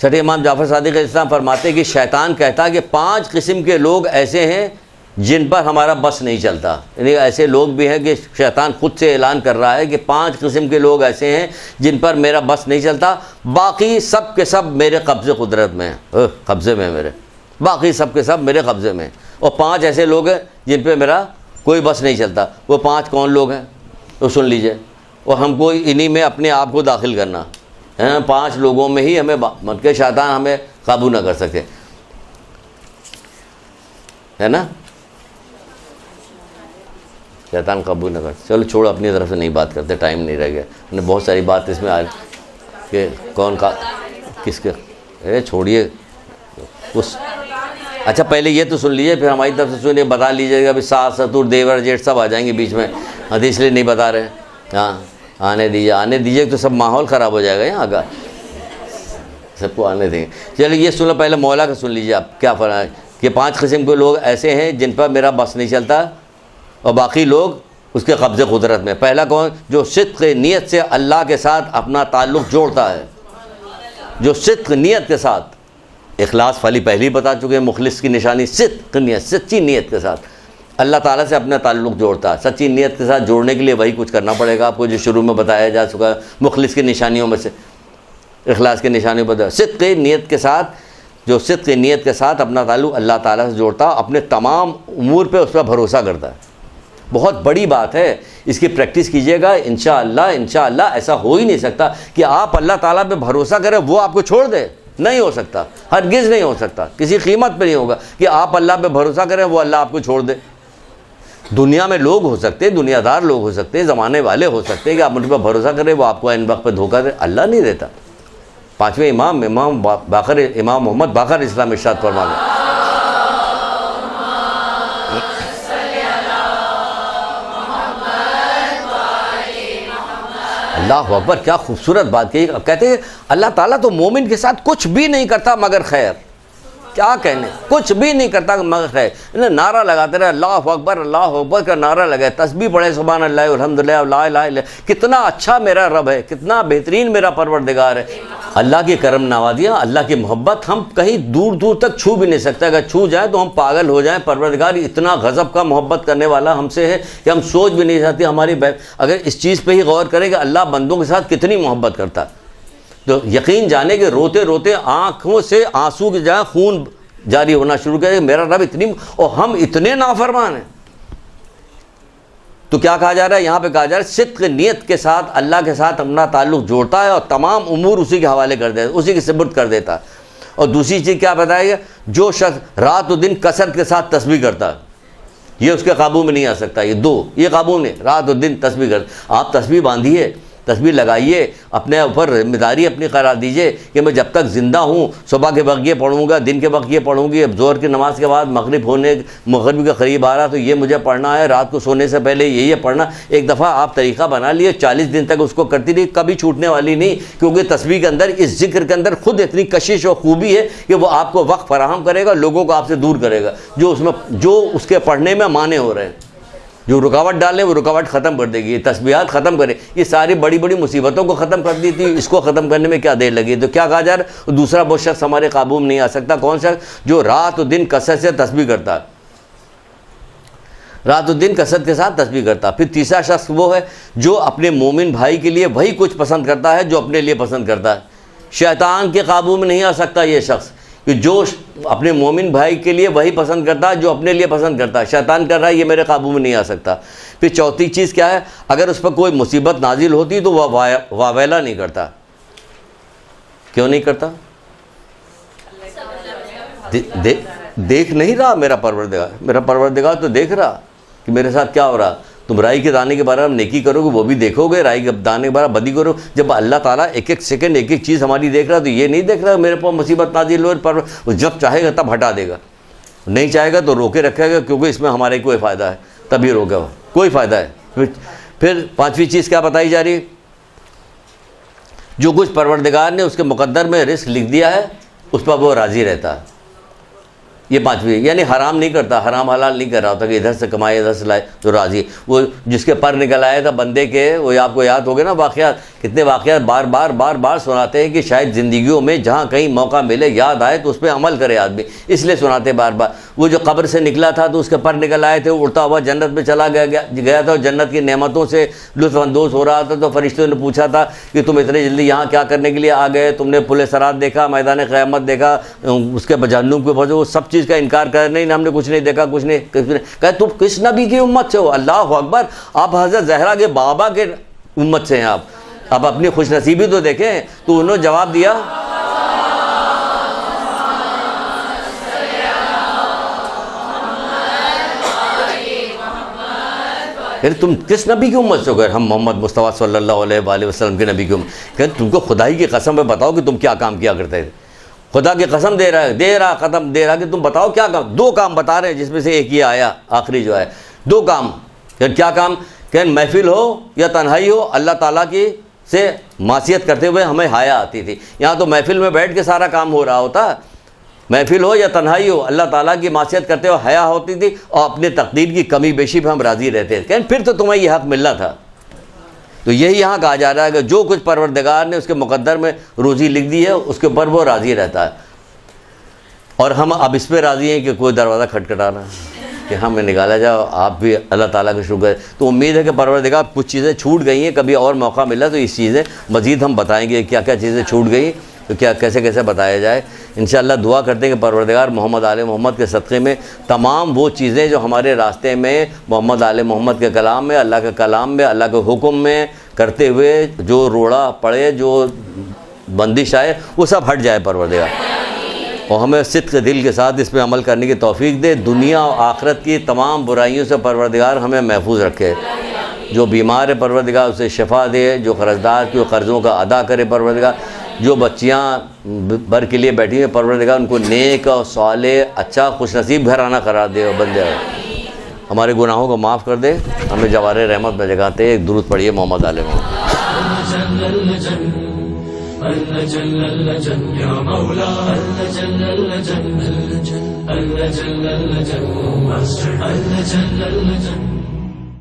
छठे इमाम जाफ़र सादिक अलैहिस्सलाम फरमाते हैं कि शैतान कहता है कि 5 किस्म के लोग ऐसे हैं जिन पर हमारा बस नहीं चलता। यानी ऐसे लोग भी हैं कि शैतान खुद से ऐलान कर रहा है कि 5 किस्म के लोग ऐसे हैं जिन पर मेरा बस नहीं चलता, बाकी सब के सब मेरे कब्ज़े कुदरत में हैं, कब्ज़े में मेरे, बाकी सब के सब मेरे कब्ज़े में। और 5 ऐसे लोग हैं जिन पर मेरा कोई बस नहीं चलता। वो 5 कौन लोग हैं तो सुन लीजिए, और हमको इन्हीं में अपने आप को दाखिल करना है। 5 लोगों में ही हमें मत के शैतान हमें काबू ना कर सके, है ना, शैतान काबू न कर। चलो छोड़, अपनी तरफ से नहीं बात करते, टाइम नहीं रह गया। मैंने बहुत सारी बात इसमें आ कि कौन का किसके, अरे छोड़िए उस। अच्छा पहले ये तो सुन लीजिए, फिर हमारी तरफ से सुनिए, बता लीजिएगा। अभी सास ससुर देवर जेठ सब आ जाएंगे बीच में, हाँ इसलिए नहीं बता रहे। हाँ आने दीजिए तो सब माहौल ख़राब हो जाएगा यहाँ का, सबको आने देंगे। चलिए ये सुन लो, पहले मौला का सुन लीजिए आप क्या फरमा है कि 5 किस्म के लोग ऐसे हैं जिन पर मेरा बस नहीं चलता और बाकी लोग उसके कब्ज़े कुदरत में। पहला कौन, जो सिद्क़ नियत से अल्लाह के साथ अपना ताल्लुक़ जोड़ता है, जो सिद्क़ नियत के साथ, इखलास वाली पहले ही बता चुके हैं, मुखलिस की निशानी सिद्क़ नियत, सच्ची नियत के साथ अल्लाह ताला से अपना ताल्लुक़ जोड़ता है। सच्ची नियत के साथ जोड़ने के लिए वही कुछ करना पड़ेगा आपको, जो शुरू में बताया जा चुका है मुखलिस की निशानियों में से, इखलास की निशानियों पर सिद्क़ नियत के साथ, जो सिद्क़ नियत के साथ अपना ताल्लुक़ अल्लाह ताला से जोड़ता, अपने तमाम उमूर पे उस पर भरोसा करता है। बहुत बड़ी बात है, इसकी प्रैक्टिस कीजिएगा। इंशाअल्लाह ऐसा हो ही नहीं सकता कि आप अल्लाह ताला पे भरोसा करें वो आपको छोड़ दे, नहीं हो सकता, हरगिज़ नहीं हो सकता, किसी कीमत पे नहीं होगा कि आप अल्लाह पे भरोसा करें वो अल्लाह आपको छोड़ दे। दुनिया में लोग हो सकते हैं, दुनियादार लोग हो सकते हैं, ज़माने वाले हो सकते हैं कि आप उन पर भरोसा करें वो आपको इन वक्त पर धोखा दे, अल्लाह नहीं देता। 5वें इमाम बाकर, इमाम मोहम्मद बाकर इस्लाम इरशाद फरमाते, अल्लाह अकबर, क्या खूबसूरत बात कही। कहते हैं अल्लाह ताला तो मोमिन के साथ कुछ भी नहीं करता मगर खैर, क्या कहने, कुछ भी नहीं करता मगर खैर। नारा लगाते रहे अल्लाह अकबर का नारा लगाए, तस्बीह पढ़े सुभान अल्लाह अल्हम्दुलिल्लाह ला इलाहा इल्ला, कितना अच्छा मेरा रब है, कितना बेहतरीन मेरा परवरदिगार है। अल्लाह की करम नवाजियाँ, अल्लाह की मोहब्बत हम कहीं दूर दूर तक छू भी नहीं सकते। अगर छू जाए तो हम पागल हो जाएं। परवरदिगार इतना गज़ब का मोहब्बत करने वाला हमसे है कि हम सोच भी नहीं सकते। हमारी अगर इस चीज़ पे ही गौर करें कि अल्लाह बंदों के साथ कितनी मोहब्बत करता है, तो यकीन जाने कि रोते रोते आँखों से आंसू की जगह खून जारी होना शुरू करे, मेरा रब इतनी, और हम इतने नाफरमान हैं। तो क्या कहा जा रहा है यहाँ पे, कहा जा रहा है सिद्क़ नियत के साथ अल्लाह के साथ अपना ताल्लुक़ जोड़ता है और तमाम उमूर उसी के हवाले कर देता है, उसी के सुपुर्द कर देता है। और दूसरी चीज़ क्या बताएगा, जो शख्स रात और दिन कसरत के साथ तस्बीह करता है, ये उसके काबू में नहीं आ सकता। ये 2 ये काबू में, रात और दिन तस्बीह कर, आप तस्बीह बांधिए, तस्बीह लगाइए, अपने ऊपर जिम्मेदारी अपनी करार दीजिए कि मैं जब तक ज़िंदा हूँ सुबह के वक्त ये पढ़ूँगा, दिन के वक्त ये पढ़ूँगी, अब ज़ोहर की नमाज़ के बाद मगरिब के करीब आ रहा तो ये मुझे पढ़ना है, रात को सोने से पहले ये पढ़ना। एक दफ़ा आप तरीक़ा बना लिए, 40 दिन तक उसको करती रही, कभी छूटने वाली नहीं, क्योंकि तस्बीह के अंदर, इस ज़िक्र के अंदर खुद इतनी कशिश और खूबी है कि वो आपको वक्त फराहम करेगा, लोगों को आपसे दूर करेगा जो उसमें, जो उसके पढ़ने में माने हो रहे हैं, जो रुकावट डालें वो रुकावट ख़त्म कर देगी। ये तस्बीहात ख़त्म करे, ये सारी बड़ी बड़ी मुसीबतों को ख़त्म कर दी थी, इसको ख़त्म करने में क्या देर लगी। तो क्या कहा जा रहा है, दूसरा वो शख्स हमारे काबू में नहीं आ सकता। कौन सा, जो रात और दिन कसरत से तस्बीह करता है, रात और दिन कसरत के साथ तस्बीह करता। फिर तीसरा शख्स वो है जो अपने मोमिन भाई के लिए वही कुछ पसंद करता है जो अपने लिए पसंद करता है। शैतान के काबू में नहीं आ सकता ये शख्स, कि जो अपने मोमिन भाई के लिए वही पसंद करता है जो अपने लिए पसंद करता है। शैतान कर रहा है, ये मेरे काबू में नहीं आ सकता। फिर चौथी चीज़ क्या है, अगर उस पर कोई मुसीबत नाजिल होती तो वह वावेला नहीं करता। क्यों नहीं करता? देख नहीं रहा मेरा परवरदिगार, मेरा परवरदिगार तो देख रहा कि मेरे साथ क्या हो रहा। तुम राई के दाने के बारे में नेकी करोगे वो भी देखोगे, राई के दाने के बारे में बदी करो। जब अल्लाह ताला एक एक सेकंड एक एक चीज़ हमारी देख रहा तो ये नहीं देख रहा मेरे पर मुसीबत नाजिल हो, पर जब चाहेगा तब हटा देगा, नहीं चाहेगा तो रोके रखेगा, क्योंकि इसमें हमारे कोई फ़ायदा है तभी रोका, कोई फ़ायदा है। फिर 5वीं चीज़ क्या बताई जा रही है, जो कुछ परवरदिगार ने उसके मुकद्दर में रिस्क लिख दिया है उस पर वो राज़ी रहता है। ये पांचवी, यानी हराम नहीं करता, हराम हलाल नहीं कर रहा होता कि इधर से कमाए इधर से लाए तो राज़ी। वो जिसके पर निकल आया था बंदे के, वो आपको याद हो गए ना वाक़यात, कितने वाक़यात बार बार सुनाते हैं कि शायद ज़िंदगियों में जहाँ कहीं मौका मिले याद आए तो उस पर अमल करे आदमी, इसलिए सुनाते बार बार। वो जो कब्र से निकला था तो उसके पर निकल आए थे, उड़ता हुआ जन्नत में चला गया था, जन्नत की नेमतों से लुत्फ़अंदोज़ हो रहा था। तो फरिश्तों ने पूछा था कि तुम इतने जल्दी यहाँ क्या करने के लिए आ गए, तुमने पुल सरात देखा, मैदान क़यामत देखा, उसके जहन्नुम के पहुँचे, वो सब चीज़ का इनकार कर, नहीं हमने कुछ नहीं देखा, कुछ नहीं। कहे तुम किस नबी की उम्मत से हो? अल्लाह अकबर, आप हज़रत ज़हरा के बाबा के उम्मत से हैं आप अपनी खुशनसीबी तो देखें। तो उन्होंने जवाब दिया, यानी तुम किस नबी की उम्मत से हो? हम मोहम्मद मुस्तफ़ा सल्लल्लाहु अलैहि वसल्लम के नबी की उम्मत। कहते तुमको खुदाई की कसम है, बताओ कि तुम क्या काम किया करते थे। खुदा की कसम दे रहा कि तुम बताओ क्या काम। दो काम बता रहे हैं जिसमें से एक ये आया आखिरी जो है, दो काम। क्या काम? क्या महफिल हो या तन्हाई हो, अल्लाह ताला की से मासियत करते हुए हमें हाया आती थी। यहाँ तो महफिल में बैठ के सारा काम हो रहा होता, महफिल हो या तन्हाई हो, अल्लाह ताला की मासियत करते हुए हया होती थी और अपने तकदीर की कमी बेशी पर हम राज़ी रहते थे। कहते फिर तो तुम्हें यह हक़ मिलना था। तो यही यहाँ कहा जा रहा है कि जो कुछ परवरदिगार ने उसके मुकद्दर में रोज़ी लिख दी है उसके ऊपर वो राज़ी रहता है। और हम अब इस पर राज़ी हैं कि कोई दरवाज़ा खटखटाना कि हमें निकाला जाओ, आप भी अल्लाह ताला का शुक्र है। तो उम्मीद है कि परवरदिगार कुछ चीज़ें छूट गई हैं, कभी और मौका मिला तो इस चीज़ें मज़ीद हम बताएंगे क्या क्या चीज़ें छूट गई, तो क्या कैसे कैसे बताया जाए। इंशाअल्लाह दुआ करते हैं कि परवरदिगार मोहम्मद आले मोहम्मद के सदक़े में तमाम वो चीज़ें जो हमारे रास्ते में मोहम्मद आले मोहम्मद के कलाम में, अल्लाह के कलाम में, अल्लाह के हुक्म में करते हुए जो रोड़ा पड़े, जो बंदिश आए, वो सब हट जाए परवरदिगार, और हमें सिद्क़ दिल के साथ इस पर अमल करने की तौफीक दे। दुनिया और आखिरत की तमाम बुराइयों से परवरदिगार हमें महफूज रखे। जो बीमार है परवरदिगार उसे शिफा दे, जो कर्ज़दार के कर्ज़ों का अदा करे परवरदिगार, जो बच्चियाँ बर के लिए बैठी हैं परवरदिगार उनको नेक और साले अच्छा खुशनसीब घराना करार दे और बंदे हमारे गुनाहों को माफ़ कर दे, हमें जवारे रहमत में जगाते। एक दुरूद पढ़िए मोहम्मद आले मोहम्मद।